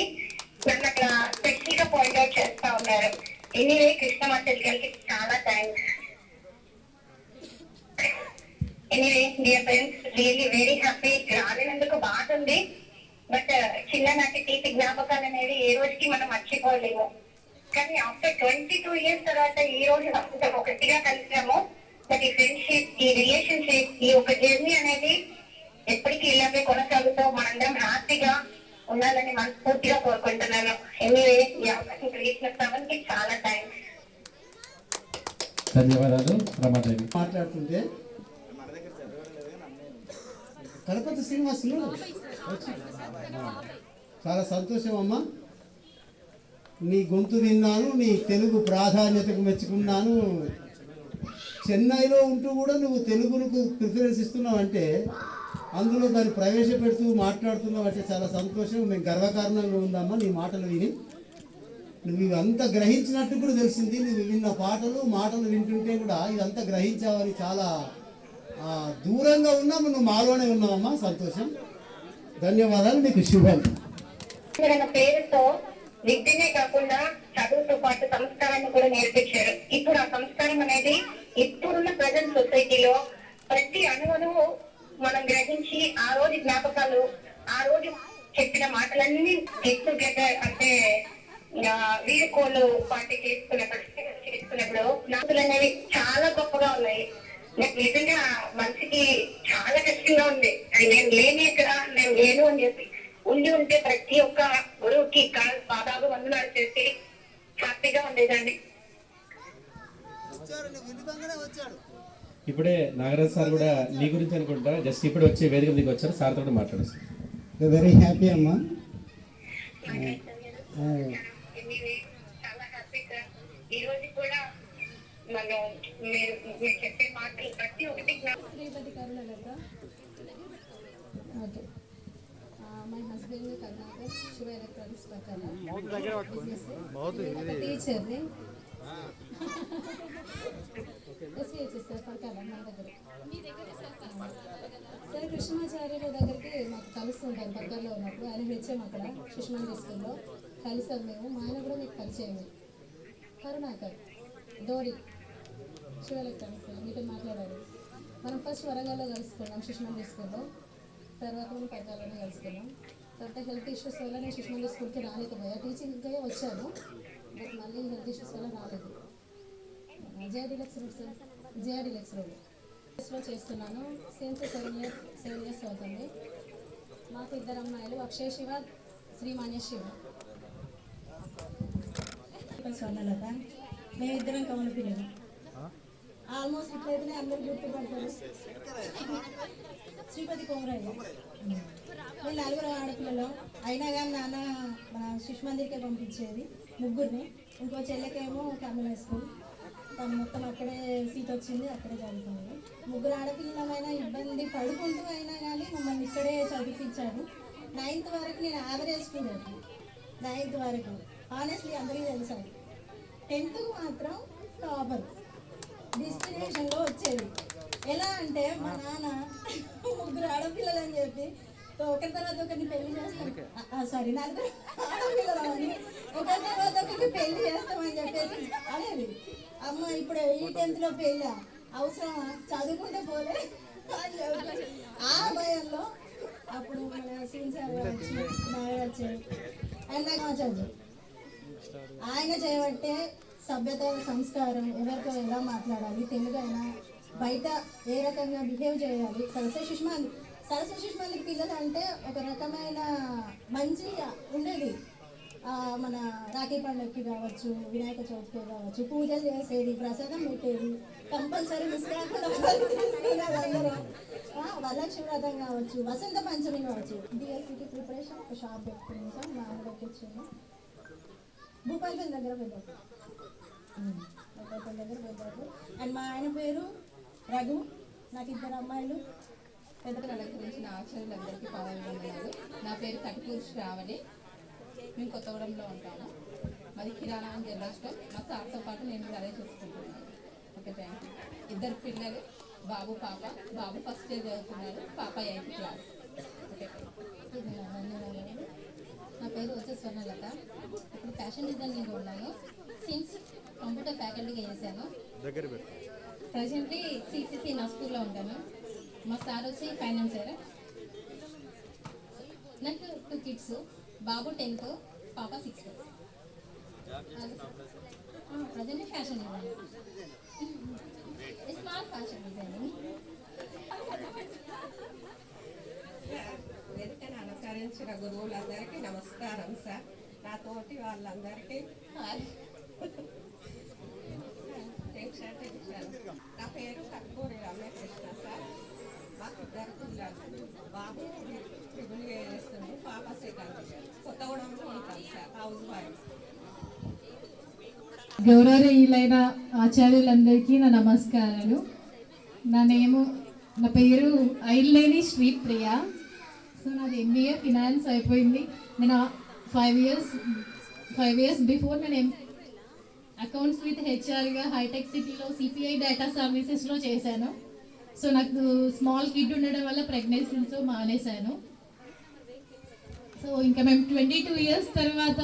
నన్ను అట్లా స్పెషల్ గా పాయింట్ అవుట్ చేస్తా ఉన్నారు. ఎనీవే, కృష్ణమాచార్య గారికి చాలా thanks. Anyway dear friends, really very happy. రాలేనందుకు బాధ ఉంది. బట్ చిన్ననాటి తీపి జ్ఞాపకాలు అనేది ఏ రోజుకి మనం మర్చిపోలేము. కానీ ఆఫ్టర్ 22 years తర్వాత ఈ రోజు ఒకటిగా కలిసాము. బట్ ఈ ఫ్రెండ్షిప్, ఈ రిలేషన్షిప్, ఈ ఒక జర్నీ అనేది ఎప్పటికీ ఇలాగే కొనసాగుతూ మనందరం హ్యాపీగా ఉండాలని మనస్ఫూర్తిగా కోరుకుంటున్నాను. ఎనీవే, ఈ అవకాశం కలిగిన శ్రవణ్కి చాలా థ్యాంక్స్. ధన్యవాదాలు రమాదేవి. మాట్లాడుతుంటే గణపతి శ్రీనివాసులు చాలా సంతోషం అమ్మా. నీ గొంతు విన్నాను, నీ తెలుగు ప్రాధాన్యతకు మెచ్చుకున్నాను. చెన్నైలో ఉంటూ కూడా నువ్వు తెలుగుకు ప్రిఫరెన్స్ ఇస్తున్నావు అంటే, అందులో దాన్ని ప్రవేశపెడుతూ మాట్లాడుతున్నావు అంటే చాలా సంతోషం. మేము గర్వకారణంగా ఉందమ్మా నీ మాటలు విని. నువ్వు ఇవంతా గ్రహించినట్టు కూడా తెలిసింది. నువ్వు విన్న మాటలు వింటుంటే కూడా ఇదంతా గ్రహించావని చాలా దూరంగా ఉన్నాము, నువ్వు మాలోనే ఉన్నావమ్మా. సంతోషం, ధన్యవాదాలు, నీకు శుభం. పేరుతో విద్యనే కాకుండా చదువుతో పాటు సంస్కారాన్ని కూడా నేర్పించారు. ఇప్పుడు ఆ సంస్కారం అనేది ఇప్పుడున్న ప్రజెంట్ సొసైటీలో ప్రతి అణువును మనం గ్రహించి ఆ రోజు జ్ఞాపకాలు, ఆ రోజు చెప్పిన మాటలన్నీ గెట్ టుగెదర్ అంటే వీడుకోలు పార్టీ చేసుకున్నప్పుడు నాకులు అనేవి చాలా గొప్పగా ఉన్నాయి. నాకు నిజంగా మనసుకి చాలా కష్టంగా ఉంది. నేను లేని ఇక్కడ నేను లేను అని చెప్పి ఉంటే ప్రతి ఒక్క గురువుకి పాదాలు వందనాలు చేసి హ్యాపీగా ఉండేదండి. ఇప్పుడే నాగరాజ్ సార్ కూడా నీ గురించి అనుకుంటా జస్ట్ ఇప్పుడు వచ్చి వేదిక మీదకి వచ్చారు, సార్తో కూడా మాట్లాడచ్చు. వెరీ హ్యాపీ అమ్మా. చాలా హ్యాపీగా ఈ రోజు కూడా మనం మీరు చెప్పే మాటలు ప్రతి ఒక్కటి Sripathi Karunalatha. Okay, my husband Karnataka Shiva electronics ప్రకారం టీచర్ని ఎస్విహెచ్ఎస్ ప్రకారం మన దగ్గర సరే కృష్ణాచార్యుల దగ్గరికి మాకు కలుస్తుంటారు పక్కలో ఉన్నప్పుడు. ఆయన హెచ్ఎం అక్కడ శిశుమందిర్ స్కూల్లో కలిసాం మేము. మా ఆయన కూడా మీకు పరిచయం కరుణాకర్ డోరీ శివ ఎలక్ట్రానిక్స్ మీతో మాట్లాడారు. మనం ఫస్ట్ వరంగల్లో కలుసుకున్నాం శిశుమందిర్ స్కూల్లో, తర్వాత మనం పక్కలోనే కలుసుకున్నాం. తర్వాత హెల్త్ ఇష్యూస్ వల్ల నేను శిశుమందిర్ స్కూల్కి రాలేకపోయా, టీచింగ్కే వచ్చాను. బట్ మళ్ళీ హెల్త్ ఇష్యూస్ వల్ల రాలేదు. జేఆర్డీలెక్స్ రోడ్లో చేస్తున్నాను. సేమ్ 7 years అవుతుంది. మాకు 2 అమ్మాయిలు, అక్షయ్ శివ, శ్రీమాన్య శివ. స్వర్ణలత. మేమిద్దరం కౌలు పిల్లలు. ఆల్మోస్ట్ ఇట్లయితేనే అందరూ గుర్తుపడతారు. శ్రీపతి కోమరయ్య. మేము 4 ఆడపిల్లలు అయినా కానీ నాన్న మన శిశుమందిర్కే పంపించేది ముగ్గురిని. ఇంకో చెల్లెకేమో కమ్యూన స్కూల్, తను మొత్తం అక్కడే సీట్ వచ్చింది, అక్కడే చదువుతుంది. 3 ఆడపిల్లలమైనా ఇబ్బంది పడుకుంటూ అయినా కానీ మమ్మల్ని ఇక్కడే చదివించారు. 9th వరకు నేను యావరేజ్ స్టూడెంట్. 9th వరకు ఆనెస్ట్లీ అందరికీ తెలుసాను. 10th మాత్రం టాపర్ డిస్టినేషన్లో వచ్చేది. ఎలా అంటే మా నాన్న 3 ఆడపిల్లలు అని చెప్పి ఒకరి తర్వాత ఒకరిని పెళ్లి చేస్తాం, సారీ 4 ఆడపిల్లలు అని ఒకరి తర్వాత ఒకరికి పెళ్లి చేస్తామని చెప్పేసి అనేది. అమ్మ ఇప్పుడు ఈ 10th పెళ్ళా అవసరమా, చదువుకుంటే పోలే అని చెప్పి ఆ భయంలో అప్పుడు మన సీన్సార్ వచ్చి వచ్చారు. ఆయన నాకు ఆయన చేయబట్టే సభ్యత సంస్కారం, ఎవరితో ఎలా మాట్లాడాలి, తెలుగు అయినా బయట ఏ రకంగా బిహేవ్ చేయాలి. సరస్వతి శిశుమందిర్ పిల్లలు అంటే ఒక రకమైన మంచిగా ఉండేది. మన రాఖీ పండుగకి కావచ్చు, వినాయక చవితికి కావచ్చు, పూజలు చేసేది, ప్రసాదం పెట్టేది, కంపల్సరీ మిస్ కాకుండా అందరూ. వరలక్ష్మి వ్రతం కావచ్చు, వసంత పంచమి కావచ్చు. డిఎస్సికి ప్రిపరేషన్ ఒక షాప్ పెట్టుకున్నాం సార్, మా ఆయన పెట్టించాను. భూపాలపల్లి దగ్గర వెళ్ళారు. అండ్ మా ఆయన పేరు రఘు. నాకు 2 అమ్మాయిలు. పెద్దలు అలంకరించిన ఆచార్యులందరికీ పాదాభివందనాలు. నా పేరు కటిపూరి శ్రావణి. మేము కొత్తగూడెంలో ఉంటాము. మాది కిరాణా అని జనరల్ స్టోర్. మా సార్తో పాటు నేను కూడా అదే చూసుకుంటున్నాను. Okay, thank you. 2 పిల్లలు, బాబు పాప. బాబు ఫస్ట్ ఇయర్ చదువుతున్నాడు, పాప 8th క్లాస్. ఓకే, నా పేరు వచ్చే స్వర్ణలత. ఇప్పుడు ఫ్యాషన్ డిజైనింగ్ ఉన్నాను. సిన్స్ కంప్యూటర్ ఫ్యాకల్టీగా చేశాను. ప్రజెంట్లీ సిసిసి నా స్కూల్లో ఉంటాను. మా సార్ వచ్చి ఫైనాన్సర్. నాకు 2 kids, బాబు 10th, పాప 6th. Presently fashion designing, smart fashion designing. వేదికను అలంకరించిన గురువులందరికీ నమస్కారం సార్. నాతోటి వాళ్ళందరికీ నా పేరు కట్కూరి రమ్యకృష్ణ సార్. మాకు 2 పిల్లలు, బాబు ట్రిపుల్ ఏ చేస్తుంది, పాప 2nd ఇయర్. కొత్తగూడెంలో ఉంటాం సార్, హౌస్ వైఫ్. గౌరవనీయులైన ఆచార్యులందరికీ నా నమస్కారాలు. నా పేరు ఐల్లేని శ్రీప్రియ. సో నాది MBA ఫినాన్స్ అయిపోయింది. నేను 5 years బిఫోర్ నేను అకౌంట్స్ విత్ హెచ్ఆర్గా హైటెక్ సిటీలో CPI డేటా సర్వీసెస్లో చేశాను. సో నాకు స్మాల్ కిడ్ ఉండడం వల్ల ప్రెగ్నెన్సీతో మానేశాను. సో ఇంకా మేము 22 years తర్వాత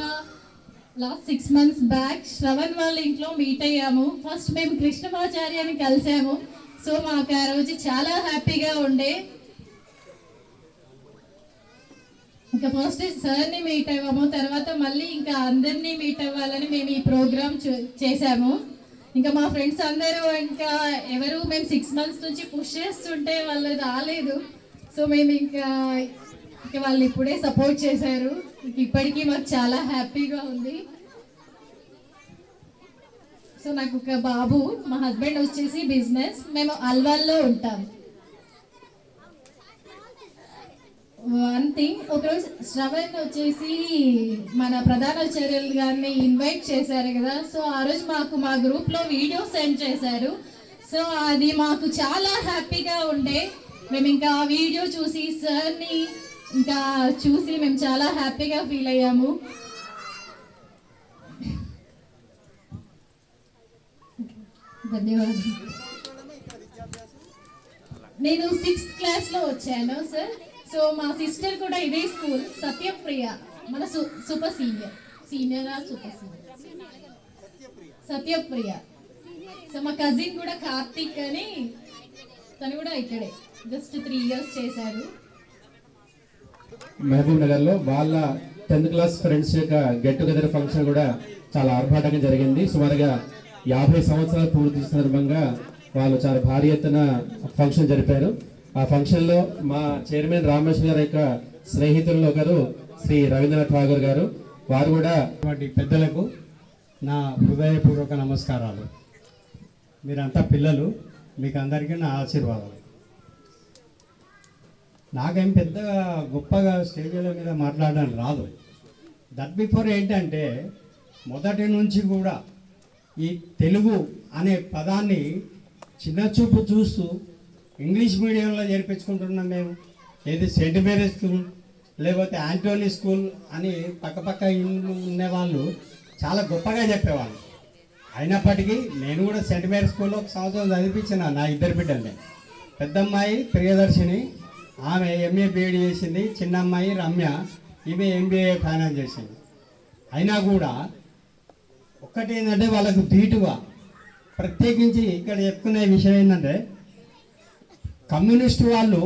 లాస్ట్ 6 months బ్యాక్ శ్రవణ్ వాళ్ళ ఇంట్లో మీట్ అయ్యాము. ఫస్ట్ మేము కృష్ణమాచార్యని కలిసాము. సో మాకు ఆ రోజు చాలా హ్యాపీగా ఉండే. ఇంకా ఫస్ట్ సార్ని మీట్ అవ్వాము, తర్వాత మళ్ళీ ఇంకా అందరినీ మీట్ అవ్వాలని మేము ఈ ప్రోగ్రామ్ చేశాము. ఇంకా మా ఫ్రెండ్స్ అందరూ ఇంకా ఎవరు మేము 6 months నుంచి పుష్ చేస్తుంటే వాళ్ళు రాలేదు. సో మేము ఇంకా వాళ్ళు ఇప్పుడే సపోర్ట్ చేశారు. ఇప్పటికీ మాకు చాలా హ్యాపీగా ఉంది. సో నాకు ఒక బాబు, మా హస్బెండ్ వచ్చేసి బిజినెస్, మేము అల్వాల్లో ఉంటాం. వన్ థింగ్, ఒకరోజు శ్రవణ్ వచ్చేసి మన ప్రధాన ఆచార్యులు గారిని ఇన్వైట్ చేశారు కదా, సో ఆ రోజు మాకు మా గ్రూప్లో వీడియో సెండ్ చేశారు. సో అది మాకు చాలా హ్యాపీగా ఉండే. మేము ఇంకా ఆ వీడియో చూసి సార్ని ఇంకా చూసి మేము చాలా హ్యాపీగా ఫీల్ అయ్యాము. ధన్యవాదాలు. నేను 6th క్లాస్లో వచ్చాను సార్. సో మా సిస్టర్ కూడా ఇదే స్కూల్, సత్యప్రియ, మన సూపర్ సీనియర్ సత్యప్రియ. సో మా కజిన్ కూడా కార్తీక్ అని, తను కూడా ఇక్కడే జస్ట్ 3 years చేశారు. మహబూబ్ నగర్లో వాళ్ళ 10th class ఫ్రెండ్స్ యొక్క గెట్ టుగెదర్ ఫంక్షన్ కూడా చాలా ఆర్భాటంగా జరిగింది. సుమారుగా 50 సంవత్సరాలు పూర్తి సందర్భంగా వాళ్ళు చాలా భారీ ఎత్తున ఫంక్షన్ జరిపారు. ఆ ఫంక్షన్లో మా చైర్మన్ రామేశ్వర గారి యొక్క స్నేహితుల్లో ఒకరు శ్రీ రవీంద్రనాథ్ ఠాగూర్ గారు, వారు కూడా వాటి పెద్దలకు నా హృదయపూర్వక నమస్కారాలు. మీరంతా పిల్లలు, మీకు అందరికీ నా ఆశీర్వాదాలు. నాకేం పెద్ద గొప్పగా స్టేజీల మీద మాట్లాడడం రాదు. దట్ బిఫోర్ ఏంటంటే మొదటి నుంచి కూడా ఈ తెలుగు అనే పదాన్ని చిన్న చూపు చూస్తూ ఇంగ్లీష్ మీడియంలో చేర్పించుకుంటున్నాం మేము. ఏది సెయింట్ మేరీ స్కూల్ లేకపోతే ఆంటోనీ స్కూల్ అని పక్కపక్క ఇల్లు ఉండేవాళ్ళు చాలా గొప్పగా చెప్పేవాళ్ళు. అయినప్పటికీ నేను కూడా సెయింట్ మేరీ స్కూల్లో 1 సంవత్సరం చదివించిన నా 2 బిడ్డల్ని. పెద్దమ్మాయి ప్రియదర్శిని, ఆమె MA BEd చేసింది. చిన్న అమ్మాయి రమ్య, ఈమె MBA ఫైనాన్స్ చేసింది. అయినా కూడా ఒక్కటి ఏంటంటే వాళ్ళకు ధీటుగా, ప్రత్యేకించి ఇక్కడ చెప్పుకునే విషయం ఏంటంటే కమ్యూనిస్టు వాళ్ళు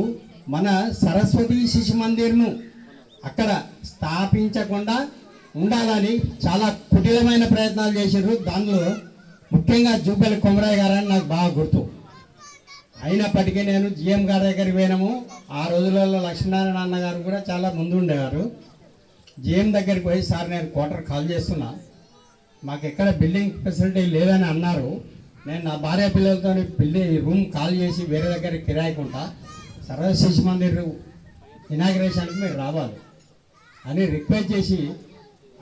మన సరస్వతి శిశు మందిర్ను అక్కడ స్థాపించకుండా ఉండాలని చాలా కుటిలమైన ప్రయత్నాలు చేశారు. దానిలో ముఖ్యంగా జూపల్లి కొమరయ్య గారని నాకు బాగా గుర్తు. అయినప్పటికీ నేను GM గారి దగ్గరికి పోయినాము. ఆ రోజులలో లక్ష్మీనారాయణ అన్న గారు కూడా చాలా ముందు ఉండేవారు. GM దగ్గరికి పోయి, సార్ నేను క్వార్టర్ కాల్ చేస్తున్నా, మాకు ఎక్కడ బిల్డింగ్ ఫెసిలిటీ లేదని అన్నారు. నేను నా భార్య పిల్లలతో రూమ్ కాల్ చేసి వేరే దగ్గర కిరాయికుంటా, సర్వ శిశు మందిర్ ఇనాగ్రేషన్కి మీరు రావాలి అని రిక్వెస్ట్ చేసి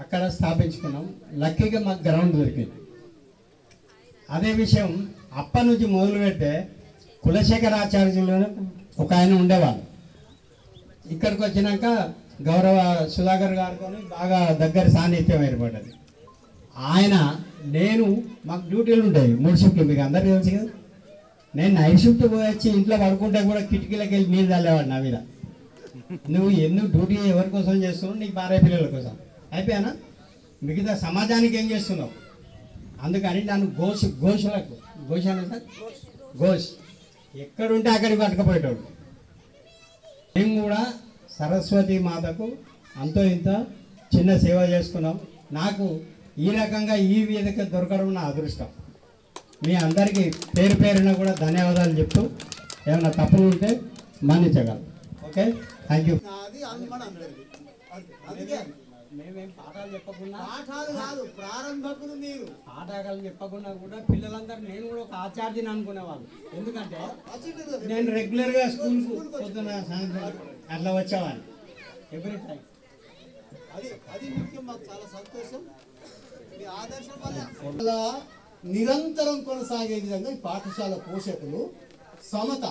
అక్కడ స్థాపించుకున్నాం. లక్కీగా మాకు గ్రౌండ్ దొరికింది. అదే విషయం అప్పటి నుంచి మొదలు పెడితే కులశేఖరాచార్యులు ఒక ఆయన ఉండేవాళ్ళు. ఇక్కడికి వచ్చినాక గౌరవ సుధాకర్ గారితో బాగా దగ్గర సాన్నిధ్యం ఏర్పడ్డది. ఆయన నేను మాకు డ్యూటీలు ఉంటాయి 3 షిఫ్ట్లు, మీకు అందరికీ తెలుసు కదా. నేను నైట్ షిఫ్ట్ పోయి వచ్చి ఇంట్లో పడుకుంటే కూడా కిటికీలకి వెళ్ళి నీళ్ళు చల్లేవాడు నా మీద. నువ్వు ఎందుకు డ్యూటీ ఎవరి కోసం చేస్తున్నావు? నీకు భార్య పిల్లల కోసం. అయిపోయానా? మిగతా సమాజానికి ఏం చేస్తున్నావు? అందుకని నన్ను ఘోషులకు ఘోష్ ఎక్కడుంటే అక్కడికి పట్టుకుపోయేటోడు. మేము కూడా సరస్వతి మాతకు అంతో ఇంత చిన్న సేవ చేసుకున్నాం. నాకు ఈ రకంగా ఈ వేదిక దొరకడం నా అదృష్టం. మీ అందరికీ పేరు పేరున కూడా ధన్యవాదాలు చెప్తూ ఏమైనా తప్పులు ఉంటే మన్నించగలం. Okay, thank you. మేమేం పాఠాలు చెప్పకుండా, పాఠాలు కాదు ప్రారంభకులు మీరు, పాఠాలు చెప్పకుండా కూడా పిల్లలందరూ, నేను కూడా ఒక ఆచార్యని అనుకునేవాళ్ళు. ఎందుకంటే నేను రెగ్యులర్గా స్కూల్కు పొద్దున సాయంత్రం అట్లా వచ్చేవాడిని ఎవ్రీ టైం. అది ముఖ్యం. మాకు చాలా సంతోషం. మీ ఆదర్శం వల్ల నిరంతరం కొనసాగే విధంగా ఈ పాఠశాల పోషకులు సమత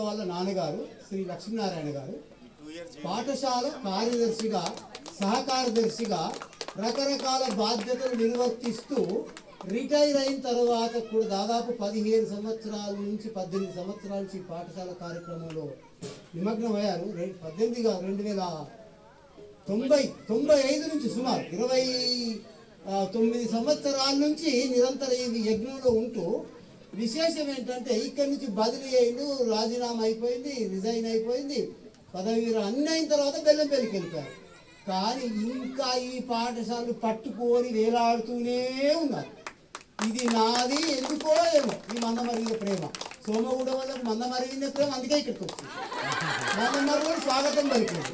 వాళ్ళ నాన్నగారు శ్రీ లక్ష్మీనారాయణ గారు పాఠశాల కార్యదర్శిగా, సహకార్యదర్శిగా రకరకాల బాధ్యతలు నిర్వర్తిస్తూ రిటైర్ అయిన తర్వాత కూడా దాదాపు 15 సంవత్సరాల నుంచి 18 సంవత్సరాల నుంచి పాఠశాల కార్యక్రమంలో నిమగ్నమయ్యారు. 1995 నుంచి సుమారు 29 సంవత్సరాల నుంచి నిరంతర ఈ యజ్ఞంలో ఉంటూ, విశేషం ఏంటంటే ఇక్కడి నుంచి బదిలీ అయిండు, రాజీనామా అయిపోయింది, రిజైన్ అయిపోయింది. పదవి విరమణ అన్నీ అయిన తర్వాత బెల్లంపల్లికి వెళ్ళిపోయారు. కానీ ఇంకా ఈ పాఠశాలలు పట్టుకొని వేలాడుతూనే ఉన్నారు. ఇది నాది ఎందుకో ఏమో ఈ మందమరిగిన ప్రేమ, సోమగూడ వాళ్ళకి మందమరిగిన ప్రేమ, అందుకే ఇక్కడికి వచ్చింది. మందమరుగు స్వాగతం పలికింది.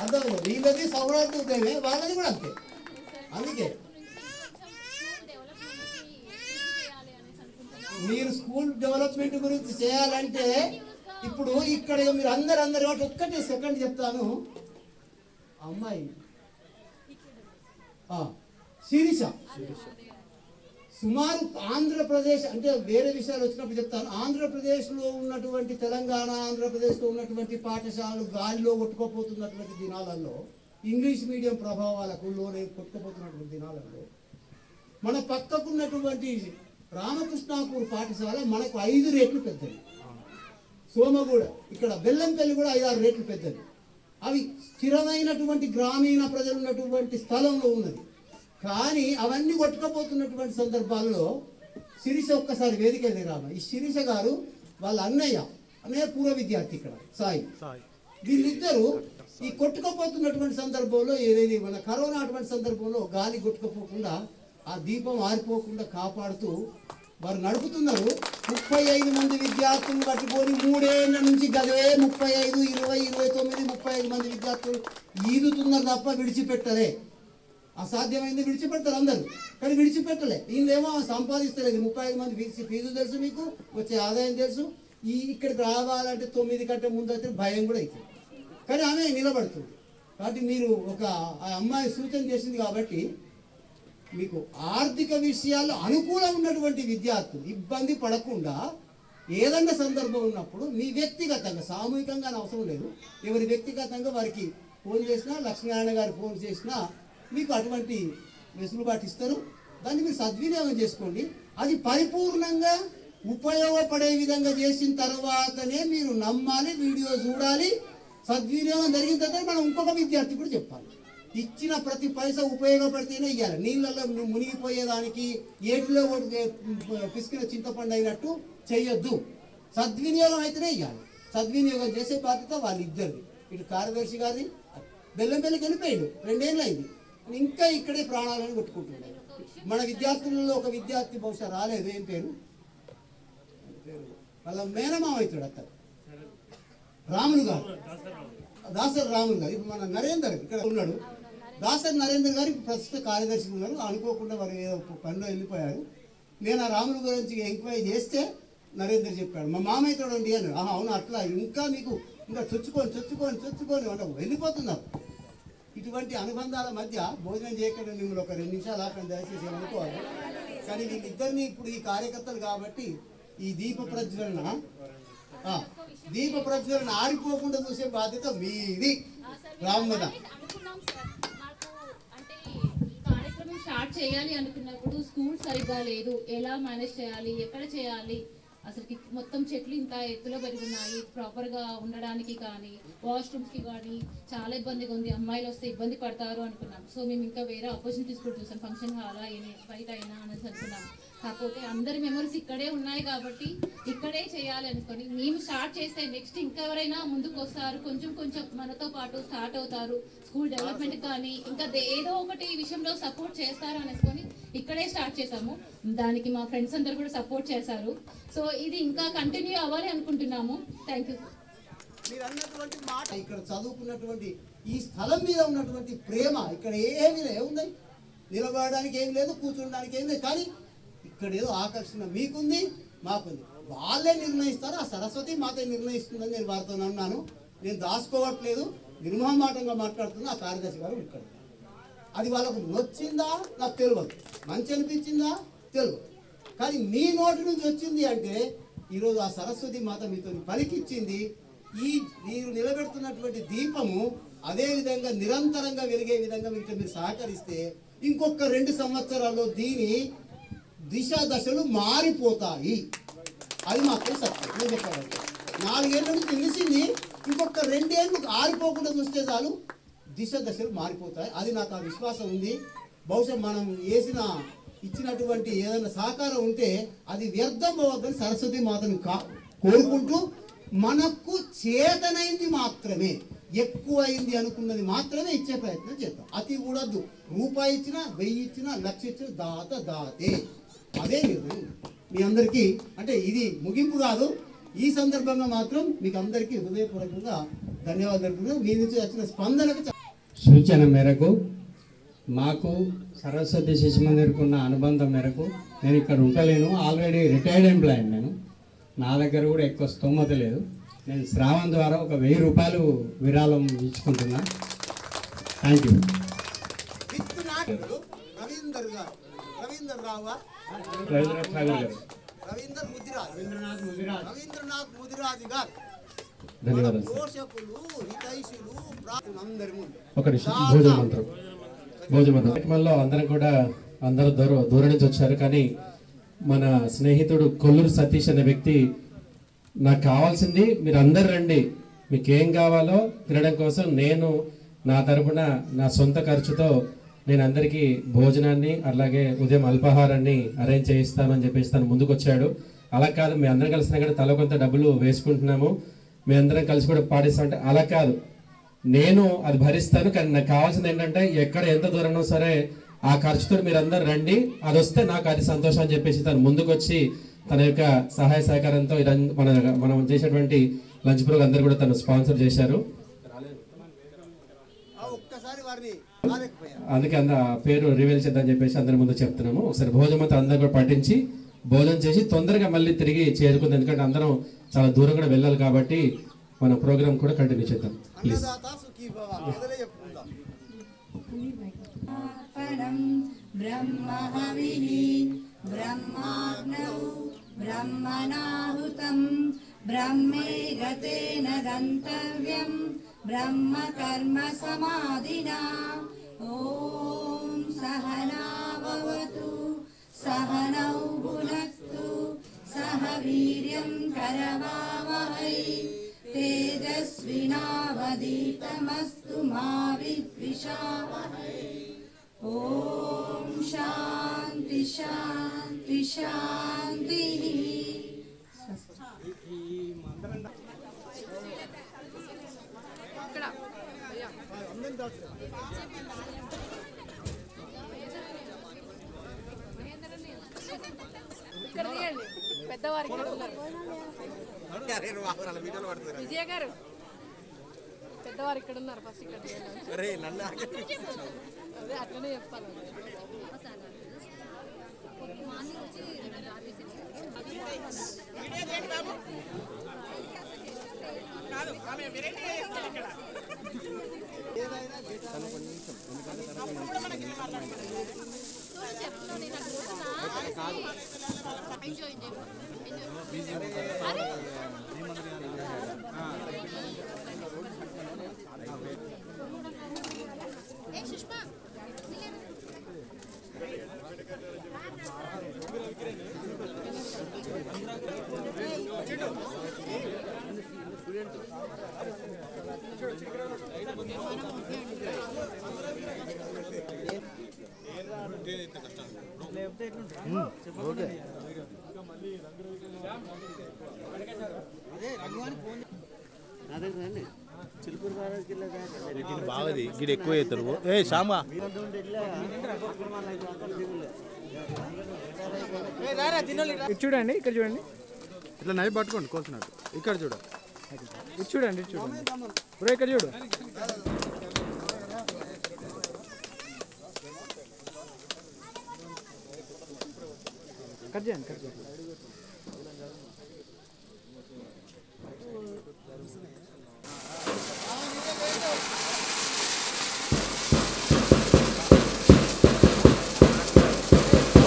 అర్థమైంది. వీళ్ళది సౌరార్థ ప్రేమే, వాళ్ళది కూడా అంతే. అందుకే మీరు స్కూల్ డెవలప్మెంట్ గురించి చేయాలంటే ఇప్పుడు ఇక్కడ మీరు అందరు ఒకటి ఒక్కటే సెకండ్ చెప్తాను. అమ్మాయి శిరీష సుమారు ఆంధ్రప్రదేశ్, అంటే వేరే విషయాలు వచ్చినప్పుడు చెప్తాను, ఆంధ్రప్రదేశ్లో ఉన్నటువంటి తెలంగాణ ఆంధ్రప్రదేశ్లో ఉన్నటువంటి పాఠశాలలు గాలిలో కొట్టుకోపోతున్నటువంటి దినాలలో, ఇంగ్లీష్ మీడియం ప్రభావాలకు లోనే కొట్టుకుపోతున్నటువంటి దినాలలో మన పక్కకున్నటువంటి రామకృష్ణాపూర్ పాఠశాల మనకు 5 రెట్లు పెద్దది. సోమగూడ ఇక్కడ బెల్లంపల్లి కూడా 5-6 రెట్లు పెద్దది. అవి స్థిరమైనటువంటి గ్రామీణ ప్రజలు ఉన్నటువంటి స్థలంలో ఉన్నది. కానీ అవన్నీ కొట్టుకపోతున్నటువంటి సందర్భాల్లో శిరీష ఒక్కసారి వేదిక రామ. ఈ శిరీష గారు వాళ్ళ అన్నయ్య పూర్వ విద్యార్థి ఇక్కడ సాయి, వీళ్ళిద్దరూ ఈ కొట్టుకపోతున్నటువంటి సందర్భంలో ఏదైతే మన కరోనా అటువంటి సందర్భంలో గాలి కొట్టుకపోకుండా ఆ దీపం ఆరిపోకుండా కాపాడుతూ వారు నడుపుతున్నారు. 35 మంది విద్యార్థులు పట్టుకొని 3 ఏళ్ల నుంచి గదే 35, 20, 29, 35 మంది విద్యార్థులు ఈదుతున్నారు తప్ప విడిచిపెట్టలే. అసాధ్యమైంది విడిచిపెడతారు అందరూ, కానీ విడిచిపెట్టలే. వీళ్ళేమో సంపాదిస్తలేదు. 35 మంది ఫీజు తెలుసు, మీకు వచ్చే ఆదాయం తెలుసు. ఇక్కడికి రావాలంటే 9 కంటే ముందు అయితే భయం కూడా అవుతుంది. కానీ ఆమె నిలబడుతుంది. కాబట్టి మీరు ఆ అమ్మాయి సూచన చేసింది కాబట్టి మీకు ఆర్థిక విషయాల్లో అనుకూలం ఉన్నటువంటి విద్యార్థులు ఇబ్బంది పడకుండా ఏదన్నా సందర్భం ఉన్నప్పుడు మీ వ్యక్తిగతంగా, సామూహికంగా అవసరం లేదు, ఎవరి వ్యక్తిగతంగా వారికి ఫోన్ చేసినా, లక్ష్మీనారాయణ గారు ఫోన్ చేసినా మీకు అటువంటి వెసులుబాటు ఇస్తారు. దాన్ని మీరు సద్వినియోగం చేసుకోండి. అది పరిపూర్ణంగా ఉపయోగపడే విధంగా చేసిన తర్వాతనే మీరు నమ్మాలి, వీడియో చూడాలి. సద్వినియోగం జరిగిన తర్వాత మనం ఇంకొక విద్యార్థి కూడా చెప్పాలి. ఇచ్చిన ప్రతి పైసా ఉపయోగపడితేనే ఇవ్వాలి. నీళ్ళల్లో మునిగిపోయేదానికి ఏటిలో పిసికిన చింతపండు అయినట్టు చేయొద్దు. సద్వినియోగం అయితేనే ఇవ్వాలి. సద్వినియోగం చేసే బాధ్యత వాళ్ళిద్దరిది. ఇటు కార్యదర్శి గారిది. బెల్లంపల్లికి వెళ్ళిపోయాడు, 2 ఏళ్ళు అయింది, ఇంకా ఇక్కడే ప్రాణాలను కొట్టుకుంటున్నాడు. మన విద్యార్థులలో ఒక విద్యార్థి బహుశా రాలేదు, ఏం పేరు వాళ్ళ మేనమామ అవుతాడు అతను, రాములు గారు, దాసరి రాములు గారు. ఇప్పుడు మన నరేందర్ ఇక్కడ ఉన్నాడు, దాసరి నరేందర్ గారు ప్రస్తుత కార్యదర్శి ఉన్నారు. అనుకోకుండా వారు ఏదో పనిలో వెళ్ళిపోయారు. నేను ఆ రాములు గురించి ఎంక్వైరీ చేస్తే నరేందర్ చెప్పాడు, మా మామయ్య చూడండి అని. అవును, అట్లా ఇంకా మీకు ఇంకా చొచ్చుకొని అంటే వెళ్ళిపోతున్నారు. ఇటువంటి అనుబంధాల మధ్య భోజనం చేయకుండా మిమ్మల్ని ఒక 2 నిమిషాలు ఆపండి దయచేసి అనుకోవాలి. కానీ వీళ్ళిద్దరిని ఇప్పుడు ఈ కార్యకర్తలు కాబట్టి ఈ దీప ప్రజ్వలన ఆరిపోకుండా చూసే బాధ్యత మీది. రామ్మద కార్యక్రమం స్టార్ట్ చేయాలి అనుకున్నప్పుడు స్కూల్ సరిగ్గా లేదు, ఎలా మేనేజ్ చేయాలి, ఎక్కడ చేయాలి, అసలు మొత్తం చెట్లు ఇంత ఎత్తులో పెరుగున్నాయి, ప్రాపర్గా ఉండడానికి కానీ వాష్రూమ్స్కి కానీ చాలా ఇబ్బందిగా ఉంది, అమ్మాయిలు వస్తే ఇబ్బంది పడతారు అనుకున్నాం. సో మేము ఇంకా వేరే ఆపర్చునిటీస్ కూడా చూసాం, ఫంక్షన్ హాల్ అయినా బయట అయినా అనేసి అనుకున్నాం. కాకపోతే అందరి మెమరీస్ ఇక్కడే ఉన్నాయి కాబట్టి ఇక్కడే చేయాలి అనుకొని మేము స్టార్ట్ చేస్తే నెక్స్ట్ ఇంకెవరైనా ముందుకు వస్తారు, కొంచెం మనతో పాటు స్టార్ట్ అవుతారు, స్కూల్ డెవలప్మెంట్ కానీ ఇంకా ఏదో ఒకటి విషయంలో సపోర్ట్ చేస్తారు అనుకొని ఇక్కడే స్టార్ట్ చేసాము. దానికి మా ఫ్రెండ్స్ అందరు కూడా సపోర్ట్ చేశారు. సో ఇది ఇంకా కంటిన్యూ అవ్వాలి అనుకుంటున్నాము. Thank you. మీరు అన్నటువంటి మాట, ఇక్కడ చదువుకున్నటువంటి ఈ స్థలం మీద ఉన్నటువంటి ప్రేమ ఇక్కడ ఏముంది, నిలబడడానికి ఏమి లేదు, కూర్చోడానికి ఏమి లేదు. కానీ ఇక్కడ ఏదో ఆకర్షణ మీకుంది, మాకుంది. వాళ్ళే నిర్ణయిస్తారు, ఆ సరస్వతి మాతే నిర్ణయిస్తుందని నేను వారితో అన్నాను. నేను దాచుకోవట్లేదు, నిర్మహమాటంగా మాట్లాడుతున్నా. ఆ కార్యదర్శి గారు ఇక్కడ అది వాళ్ళకు నొచ్చిందా నాకు తెలియదు, మంచి అనిపించిందా తెలియదు. కానీ మీ నోటి నుంచి వచ్చింది అంటే ఈరోజు ఆ సరస్వతి మాత మీతో పలికిచ్చింది. మీరు నిలబెడుతున్నటువంటి దీపము అదే విధంగా నిరంతరంగా వెలిగే విధంగా మీరు సహకరిస్తే ఇంకొక 2 సంవత్సరాల్లో దీని దశలు మారిపోతాయి. అది మాత్రం సత్యం. నేను చెప్పాలంటే 4 ఏళ్ళ నుంచి తెలిసింది, ఇంకొక 2 ఏళ్ళు ఆరిపోకుండా చూస్తే చాలు దశలు మారిపోతాయి. అది నాకు ఆ విశ్వాసం ఉంది. బహుశా మనం ఇచ్చినటువంటి ఏదైనా సహకారం ఉంటే అది వ్యర్థం అవ్వద్దని సరస్వతి మాతను కోరుకుంటూ మనకు చేతనైంది మాత్రమే, ఎక్కువైంది అనుకున్నది మాత్రమే ఇచ్చే ప్రయత్నం చేద్దాం. అతి కూడద్దు. రూపాయి ఇచ్చినా, 1000 ఇచ్చినా, 1,00,000 ఇచ్చినా దాత దాతే. అదే నిర్ణయం. మీ అందరికీ అంటే ఇది ముగింపు కాదు, ఈ సందర్భంగా మాత్రం మీకు అందరికీ హృదయపూర్వకంగా ధన్యవాదాలు తెలుపుతున్నాను. మీ నుంచి వచ్చిన స్పందనకు సూచన మేరకు మాకు సరస్వతి శిశు మందిర్కు ఉన్న అనుబంధం మేరకు నేను ఇక్కడ ఉండలేను. Already retired employee. నేను నా దగ్గర కూడా ఎక్కువ స్తోమత లేదు. నేను శ్రావణ్ ద్వారా ఒక 1000 రూపాయలు విరాళం ఇచ్చుకుంటున్నా. Thank you. రవీందర్ గారు, రవీందర్ రావా, రవీంద్రనాథ్ ఠాగూర్ గారు, రవీంద్రనాథ్ ముదిరాజు గారు, ధన్యవాదాలు. పోషకులు, హితైషులు అందరి ముందు ఒక నిమిషం. భోజన మంత్రం కార్యక్రమంలో అందరం కూడా అందరూ దూరం నుంచి వచ్చారు. కానీ మన స్నేహితుడు కొల్లూరు సతీష్ అనే వ్యక్తి నాకు కావాల్సింది మీరు అందరు రండి, మీకు ఏం కావాలో తినడం కోసం నేను నా తరపున నా సొంత ఖర్చుతో నేను అందరికీ భోజనాన్ని అలాగే ఉదయం అల్పాహారాన్ని అరేంజ్ చేయిస్తానని చెప్పేసి తను ముందుకు వచ్చాడు. అలా కాదు, మీ అందరం కలిసినా కూడా తల కొంత డబ్బులు వేసుకుంటున్నాము, మీ అందరం కలిసి కూడా పాటిస్తామంటే అలా కాదు, నేను అది భరిస్తాను. కానీ నాకు కావాల్సింది ఏంటంటే ఎక్కడ ఎంత దూరం సరే ఆ ఖర్చుతో మీరు అందరు రండి, అది వస్తే నాకు అది సంతోషం అని చెప్పేసి తను ముందుకు వచ్చి తన యొక్క సహాయ సహకారంతో మనం చేసేటువంటి లంచ్ ప్రోగ్రామ్ అందరు కూడా తను స్పాన్సర్ చేశారు. అందుకే పేరు రివీల్ చేద్దామని చెప్పేసి అందరి ముందు చెప్తున్నాము. ఒకసారి భోజనం అందరూ కూడా పట్టించి భోజనం చేసి తొందరగా మళ్ళీ తిరిగి చేరుకుంది. ఎందుకంటే అందరం చాలా దూరం కూడా వెళ్ళాలి కాబట్టి మన ప్రోగ్రామ్ కూడా కంటిన్యూ చేద్దాం ప్లీజ్. బ్రహ్మహవిః బ్రహ్మాగ్నౌ బ్రహ్మణాహుతం బ్రహ్మేగతేన గంతవ్యం బ్రహ్మ కర్మ సమాధినా. ఓం సహనా భవతు సహనౌ భునక్తు సహ వీర్యం కరవావహై తేజస్వినావధీతమస్తు మా విద్విషావహై. ఓం శాంతి శాంతి శాంతి. పెద్దవారికి విజయ గారు పెద్దవారు ఇక్కడ ఉన్నారు. ఫస్ట్ ఇక్కడ అదే అట్లనే చెప్పాలి. బాగుంది గిడ ఎక్కువ అవుతారు. ఏ శ్యామా చూడండి, ఇక్కడ చూడండి, ఇట్లా నైఫ్ పట్టుకోండి కోసినట్టు. ఇక్కడ చూడండి, ఇది చూడండి, ఇది చూడండి బ్రో, ఇక్కడ చూడు. కట్ చేయండి, కట్ చేయండి.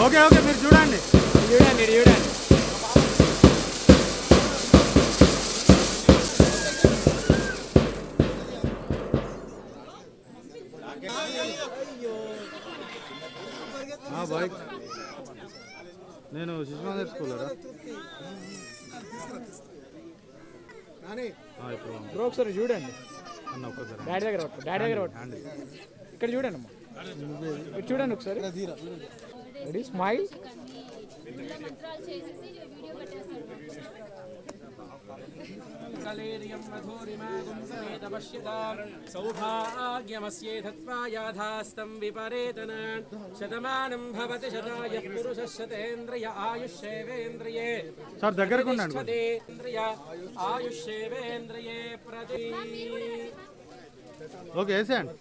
ఓకే ఓకే, మీరు చూడండి, చూడండి, చూడండి. బాయ్, నేను శిశు మందిర్ స్కూల్ బ్రో, ఒకసారి చూడండి అన్న, ఒక్కసారి డాడీ దగ్గర పట్టు, డాడీ దగ్గర పట్టు. ఇక్కడ చూడండి అమ్మా, ఇక్కడ చూడండి ఒకసారి. Ready, smile. सुमङ्गलेर्यं मधुरिमागुं समेतपश्यता सौभाग्यमस्येधत्वा याधास्तं विपरेतन शतमानं भवति शतायः पुरुषः शतेन्द्रिय आयुष्येवेन्द्रिये సార్ దగ్గరకు ఉండండి शतेन्द्रिय आयुष्येवेन्द्रिये प्रति ఓకే వేసేయండి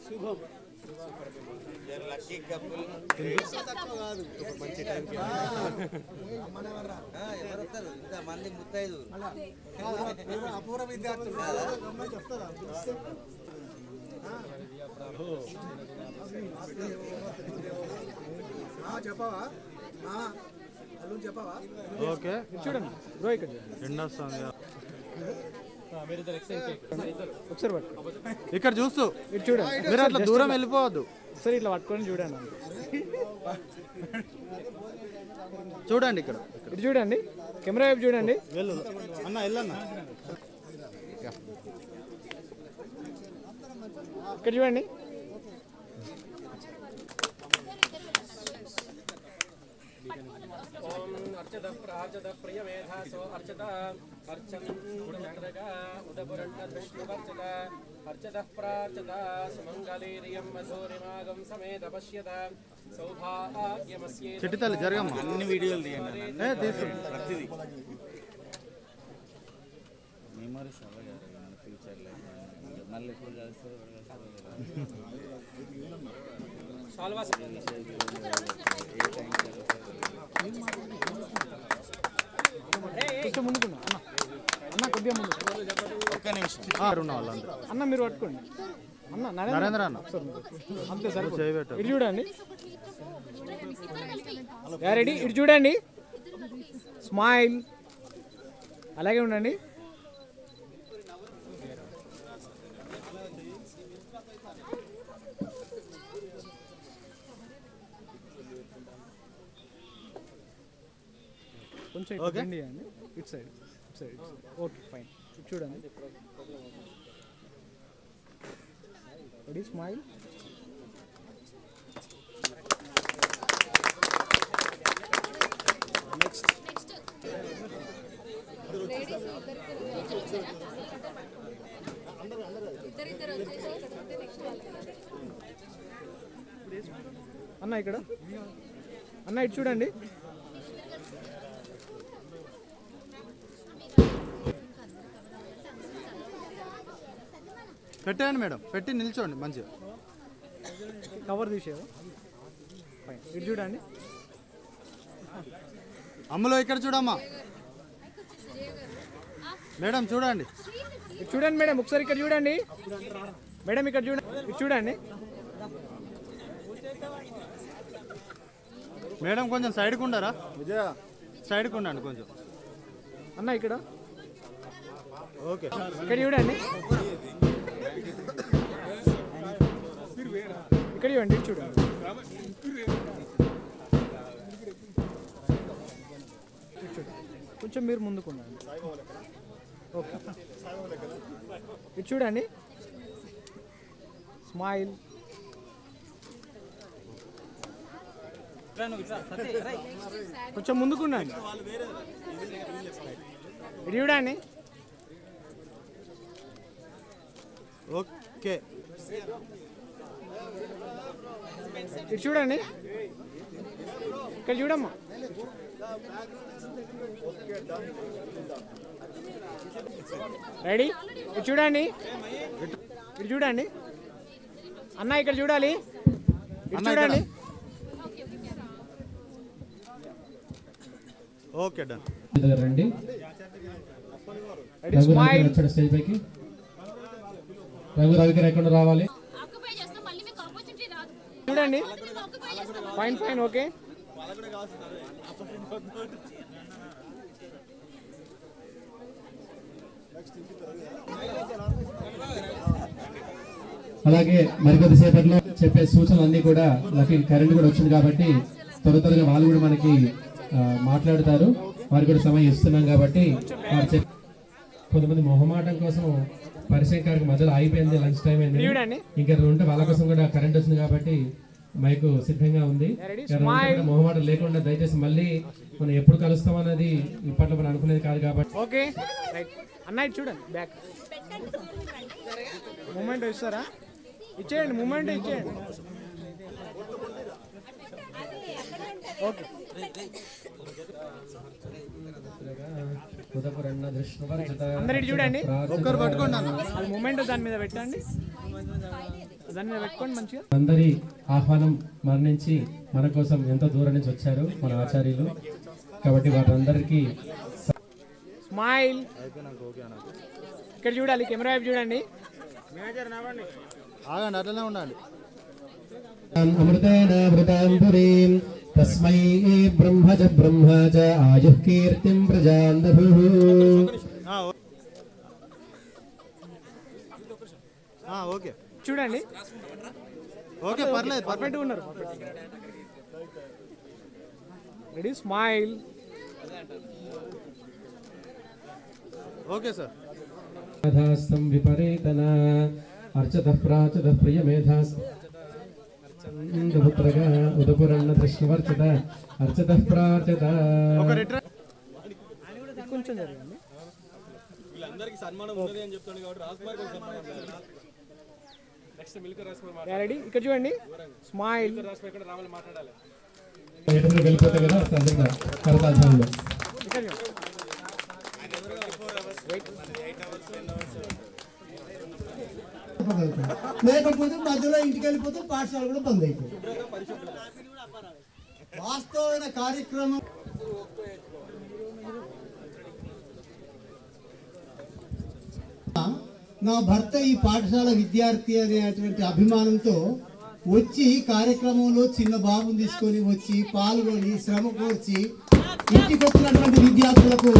శుభం లక్కీ కపుల్ మంచి టైం ఎవరు వస్తారు ఇంత మంది ముత్తైదు అపూర్వ విద్యార్థులు చెప్పవా అల్లు చెప్పవా ఓకే చూడండి బ్రో ఇక్కడ ఎండ వస్తుంది ఒకసారి పట్టుకో ఇక్కడ చూస్తూ ఇటు చూడండి మీరు అట్లా దూరం వెళ్ళిపోవద్దు సరే ఇట్లా పట్టుకొని చూడండి చూడండి ఇక్కడ ఇటు చూడండి కెమెరా వైపు చూడండి వెళ్ళు అన్న వెళ్ళన్న ఇక్కడ చూడండి अर्चत प्राचत प्रियमेधासो अर्चत अर्चन्द्रगा उदपुरण्डविष्णुवर्चत अर्चतः प्रार्चत सुमङ्गलेर्यं मधुरिमागं समेत पश्यत सौभाग्यमस्ये చిట్టితల్లి జరగమ్మా అన్ని వీడియోలు తీయండి ప్రతిదీ మెమరీస్ అవ్వగారు ఫ్యూచర్లో మళ్ళీ ఎప్పుడు చేస్తారు కొంచెం ముందుకున్నా అన్న అన్న కొద్దిగా ముందు ఒక్క నిమిషం ఉన్న వాళ్ళందరూ అన్న మీరు పట్టుకోండి అన్న నరేంద్ర అన్న అంతే సరే చేయబెట్టు ఇటు చూడండి రెడీ ఇటు చూడండి స్మైల్ అలాగే ఉండండి కొంచెం ఇటు బెండ్ చేయండి ఇటు సైడ్ ఓకే ఫైన్ ఇటు చూడండి రెడీ స్మైల్ అన్న ఇక్కడ అన్న ఇటు చూడండి పెట్టండి మేడం పెట్టి నిల్చోండి మంచిగా కవర్ తీసేవా ఫైన్ ఇటు చూడండి అమ్మలో ఇక్కడ చూడమ్మా మేడం చూడండి ఇటు చూడండి మేడం ఒకసారి ఇక్కడ చూడండి మేడం ఇక్కడ చూడండి ఇటు చూడండి మేడం కొంచెం సైడ్కి ఉండరా విజయ సైడ్కి ఉండండి కొంచెం అన్న ఇక్కడ ఓకే ఇక్కడ చూడండి ఇక్కడ చూడండి ఇటు చూడండి కొంచెం మీరు ముందుకున్నాను ఓకే ఇటు చూడండి స్మైల్ కొంచెం ముందుకున్నాను ఇటు చూడండి ఓకే ఇటు చూడండి ఇక్కడ చూడమ్మా రెడీ ఇటు చూడండి ఇటు చూడండి అన్న ఇక్కడ చూడాలి ఇటు చూడండి ఓకే డన్ రండి స్టేజ్ పైకి రఘు రవికి ఎక్కడ రావాలి చూడండి ఫైన్ ఫైన్ ఓకే అలాగే మరికొద్దిసేపట్లో చెప్పే సూచనలు అన్ని కూడా లక్కీ కరెంట్ కూడా వచ్చింది కాబట్టి త్వరగా వాళ్ళు కూడా మనకి మాట్లాడతారు వారికి కూడా సమయం ఇస్తున్నాం కాబట్టి వారు కొంతమంది మొహమాటం కోసం పరిచయం కార్యక్రమం మధ్యలో అయిపోయింది లంచ్ టైం అయింది ఇంకా ఉంటే వాళ్ళ కోసం కూడా కరెంట్ వచ్చింది కాబట్టి మైక్ సిద్ధంగా ఉంది. మొహమాట లేకుండా దయచేసి మళ్ళీ మనం ఎప్పుడు కలుస్తాం అనేది ఇప్పట్లో మనం అనుకునేది కాదు కాబట్టి. ఓకే రైట్ అన్నయ్య చూడండి బ్యాక్ మూమెంట్ ఇస్తారా? ఇచ్చేయండి మూమెంట్ ఇచ్చేయండి. ఓకే అందరు చూడండి ఒక్కరు పట్టుకోండి అది మూమెంట్ దాని మీద పెట్టండి, దాని మీద పెట్టుకోండి మంచిగా. అందరి ఆహ్వానం మరణించి మన కోసం ఎంతో దూరం నుంచి వచ్చారు మన ఆచార్యులు, కాబట్టి వారందరికీ స్మైల్. ఇక్కడ చూడాలి, కెమెరా వైపు చూడండి. ఆగండి అట్లనే ఉండాలి. అమృతేన అమృతాంబురీం తస్మై బ్రహ్మజ బ్రహ్మజ ఆయుః కీర్తిం ప్రజాన్ దభుః. ఓకే చూడండి. ఓకే పర్లేదు పర్ఫెక్ట్గా ఉన్నారు. Ready smile. Okay sir. మేధాస్తం విపరీతన అర్చత ప్రాచత ప్రియ మేధాస్ పుత్రగా ఉదపురన్న దృష్ణవర్చత అర్చత ప్రాచత. కొంచెం జరగండి. వీళ్ళందరికీ సన్మానం ఉన్నది అని చెప్తాడు కాబట్టి రాజ్కుమార్ కొంచెం నెక్స్ట్ మిల్క్ రాజ్కుమార్ రెడీ. ఇక్కడ చూడండి స్మైల్. రాజ్కుమార్ ఇక్కడ రావాలి మాట్లాడాలి. ఎదురు వెళ్ళిపోతే కదా సహజంగా కరతాధ్యానంలో. ఇక్కడ చూడండి. లేకపోతే మధ్యలో ఇంటికి వెళ్ళిపోతే పాఠశాల కూడా బంద్ అయిపోయింది. వాస్తవమైన కార్యక్రమం నా భర్త ఈ పాఠశాల విద్యార్థి అనేటువంటి అభిమానంతో వచ్చి కార్యక్రమంలో చిన్న బాబుని తీసుకొని వచ్చి పాల్గొని శ్రమ కోర్చి ఇంటికి వచ్చినటువంటి విద్యార్థులకు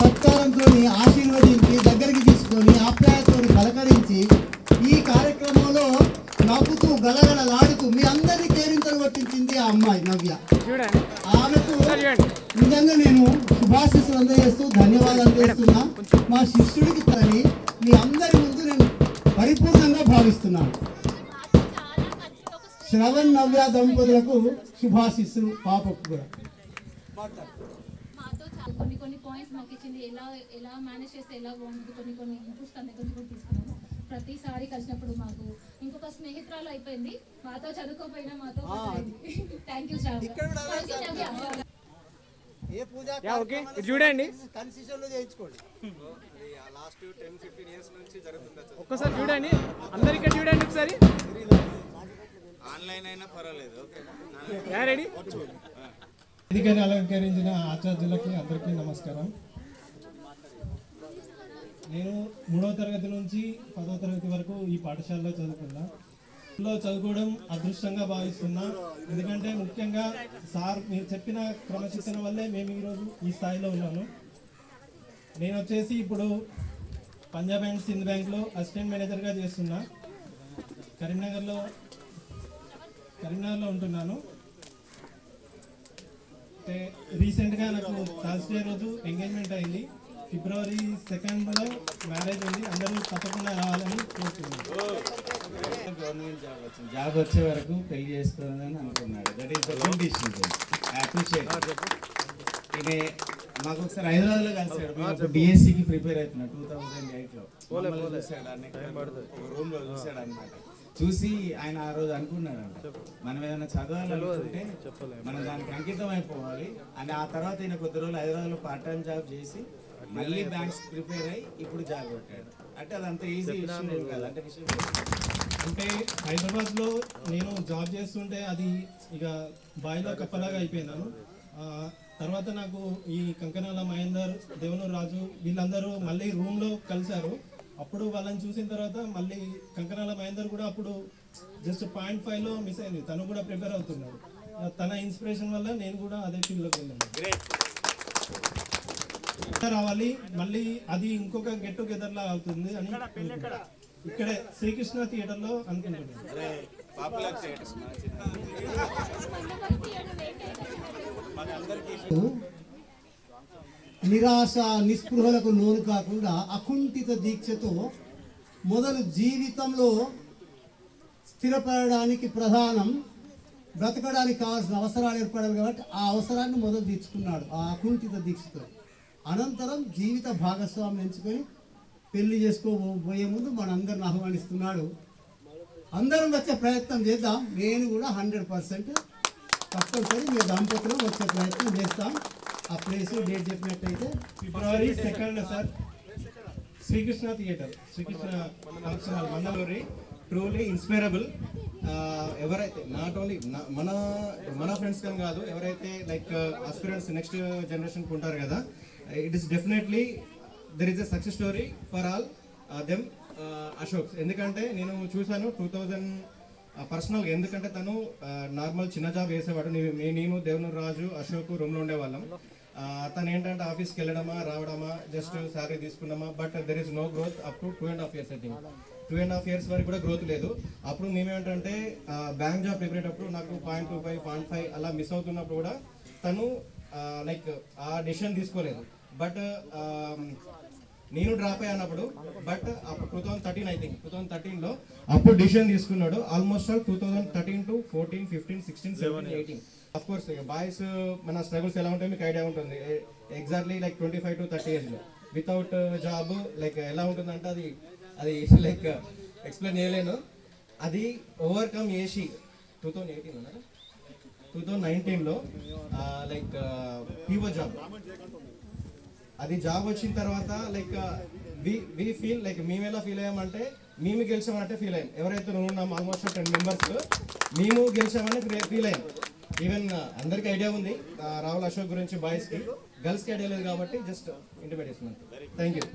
సత్కారంతో ఆశీర్వదించి దగ్గరికి తీసుకొని ఆప్యాయతతో పలకరించి ఈ కార్యక్రమంలో నవ్వుతూ గలగలలాడుతూ మీ అందరినీ కేరింతలు కొట్టించింది ఆ అమ్మాయి నవ్య. ఆమెకు నిజంగా నేను శుభాశీస్సులు అందజేస్తూ ధన్యవాదాలు అందజేస్తున్నా. మా శిష్యుడికి తల్లి మీ అందరి ముందు నేను పరిపూర్ణంగా భావిస్తున్నాను. శ్రవణ్ నవ్య దంపతులకు శుభాశీస్సులు, పాపకు కూడా. కొన్ని కొన్ని పాయింట్స్ మాకు ఇచ్చింది, ఎలా మేనేజ్ చేస్తే ఎలా బాగుంటుంది, కొన్ని ఇన్పుట్స్ తన దగ్గర కూడా తీసుకున్నాము. ప్రతిసారి కలిసినప్పుడు మాకు ఇంకొక స్నేహితురాలు అయిపోయింది, మాతో చదువుకోపోయినా మాతో. థ్యాంక్ యూ చూడండి. లాస్ట్ 10-15 ఇయర్స్ నుంచి జరుగుతుంది. ఒక్కసారి చూడండి, అందరు ఇక్కడ చూడండి ఒకసారి. ఆన్లైన్ అయినా పర్వాలేదు. Okay ready. వేదికను అలంకరించిన ఆచార్యులకి అందరికీ నమస్కారం. నేను 3వ తరగతి నుంచి 10వ తరగతి వరకు ఈ పాఠశాలలో చదువుకున్నా. ఇందులో చదువుకోవడం అదృష్టంగా భావిస్తున్నా. ఎందుకంటే ముఖ్యంగా సార్ మీరు చెప్పిన క్రమశిక్షణ వల్లే మేము ఈరోజు ఈ స్థాయిలో ఉన్నాను. నేను వచ్చేసి ఇప్పుడు పంజాబ్ అండ్ సింధ్ బ్యాంక్లో అసిస్టెంట్ మేనేజర్గా చేస్తున్నా. కరీంనగర్లో ఉంటున్నాను. రీసెంట్గా నాకు థర్స్డే రోజు ఎంగేజ్మెంట్ అయింది. ఫిబ్రవరి 2వ మ్యారేజ్ ఉంది. అందరూ తప్పకుండా రావాలని కోరుతున్నాను. గవర్నమెంట్ జాబ్ వచ్చింది. జాబ్ వచ్చే వరకు పెళ్లి చేసుకోవాలని అనుకున్నాడు. That is the good decision. I appreciate. ఇది మాకు ఒకసారి హైదరాబాద్లో కలిసాడు. మేము డిఎస్సికి ప్రిపేర్ అవుతున్నాం 2008లో. చూసాడు రూమ్లో చూసాడు అనమాట. చూసి ఆయన ఆ రోజు అనుకున్నాడు, మనం ఏదైనా చదవాలనుకుంటే మనం దానికి అంకితం అయిపోవాలి అని. ఆ తర్వాత ఈయన కొద్ది రోజులు హైదరాబాద్లో పార్ట్ టైం జాబ్ చేసి మళ్ళీ బ్యాంక్స్ ప్రిపేర్ అయ్యి ఇప్పుడు జాబ్ కొట్టాడు. అంటే అదంత ఈజీ విషయం కాదు. అంటే విషయం అంటే హైదరాబాద్లో నేను జాబ్ చేస్తుంటే అది ఇక బాయిలో కప్పలాగా అయిపోయినాను. తర్వాత నాకు ఈ కంకనాల మహేందర్, దేవనూరు రాజు వీళ్ళందరూ మళ్ళీ రూమ్లో కలిశారు. అప్పుడు వాళ్ళని చూసిన తర్వాత మళ్ళీ కంకనాల మహేందర్ కూడా అప్పుడు జస్ట్ 0.5లో మిస్ అయింది. తను కూడా ప్రిపేర్ అవుతున్నాడు. తన ఇన్స్పిరేషన్ వల్ల నేను కూడా అదే ఫీల్డ్లోకి వెళ్ళాను. రావాలి మళ్ళీ అది ఇంకొక గెట్ టుగెదర్ లా అవుతుంది అని ఇక్కడే శ్రీకృష్ణ థియేటర్లో అనుకుంటున్నాను. నిరాశ నిస్పృహలకు లోను కాకుండా అకుంఠిత దీక్షతో మొదలు జీవితంలో స్థిరపడడానికి ప్రధానం బ్రతకడానికి కావాల్సిన అవసరాలు ఏర్పడాలి కాబట్టి ఆ అవసరాన్ని మొదలు తీర్చుకున్నాడు ఆ అకుంఠిత దీక్షతో. అనంతరం జీవిత భాగస్వామిని ఎంచుకొని పెళ్లి చేసుకోబోయే ముందు మనందరిని ఆహ్వానిస్తున్నాడు. అందరం వచ్చే ప్రయత్నం చేద్దాం. నేను కూడా 100% తప్పనిసరి మీ దంపతులు వచ్చే ప్రయత్నం చేస్తాం. ఆ ప్లేస్ డేట్ చెప్పినట్టయితే February 2nd sir, Srikrishna theatre, Srikrishna function hall, Mandaluri. Truly inspirable. ఎవరైతే నాట్ ఓన్లీ మన ఫ్రెండ్స్ కానీ కాదు, ఎవరైతే లైక్ ఆస్పిరెంట్స్ నెక్స్ట్ జనరేషన్కి ఉంటారు కదా, it is definitely there is a success story for all them Ashok. ఎందుకంటే నేను చూశాను 2000 పర్సనల్గా, ఎందుకంటే తను నార్మల్ చిన్న జాబ్ చేసేవాడు. నేను దేవనూరు రాజు అశోక్ రూమ్లో ఉండేవాళ్ళం. తను ఏంటంటే ఆఫీస్కి వెళ్ళడమా రావడమా, జస్ట్ శాలరీ తీసుకున్నామా, but there is no growth up to 2.5 years. I think 2.5 years వరకు కూడా గ్రోత్ లేదు. అప్పుడు మేమేంటంటే బ్యాంక్ జాబ్ ప్రిపేర్ అప్పుడు నాకు 0.25 0.5 అలా మిస్ అవుతున్నప్పుడు కూడా తను లైక్ ఆ డెసిషన్ తీసుకోలేదు. బట్ నేను డ్రాప్ అయ్యానప్పుడు, బట్ అప్పుడు 2013 ఐ థింక్ 2013లో అప్పుడు డిసిషన్ తీసుకున్నాడు. Almost all 2013 to 14, 15, 16, 17, 18. Of course boys మన స్ట్రగుల్స్ ఎలా ఉంటాయో మీకు ఐడియా ఉంటుంది. ఎగ్జాక్ట్లీ లైక్ 25 to 30 yearsలో వితౌట్ జాబ్ లైక్ ఎలా ఉంటుందంటే అది లైక్ ఎక్స్ప్లెయిన్ చేయలేను. అది ఓవర్కమ్ చేసి 2019లో లైక్ పీఓ జాబ్, అది జాబ్ వచ్చిన తర్వాత లైక్ వి ఫీల్ లైక్ మేము ఎలా ఫీల్ అయ్యామంటే మేము గెలిచామంటే ఫీల్ అయ్యాం. ఎవరైతే ఉన్నాం ఆల్మోస్ట్ 10 members మేము గెలిచామని ఫీల్ అయ్యాం. ఈవెన్ అందరికి ఐడియా ఉంది రాహుల్ అశోక్ గురించి, బాయ్స్కి. గర్ల్స్కి ఐడియా లేదు కాబట్టి జస్ట్ ఇంటిమేట్ చేస్తున్నాను. Thank you.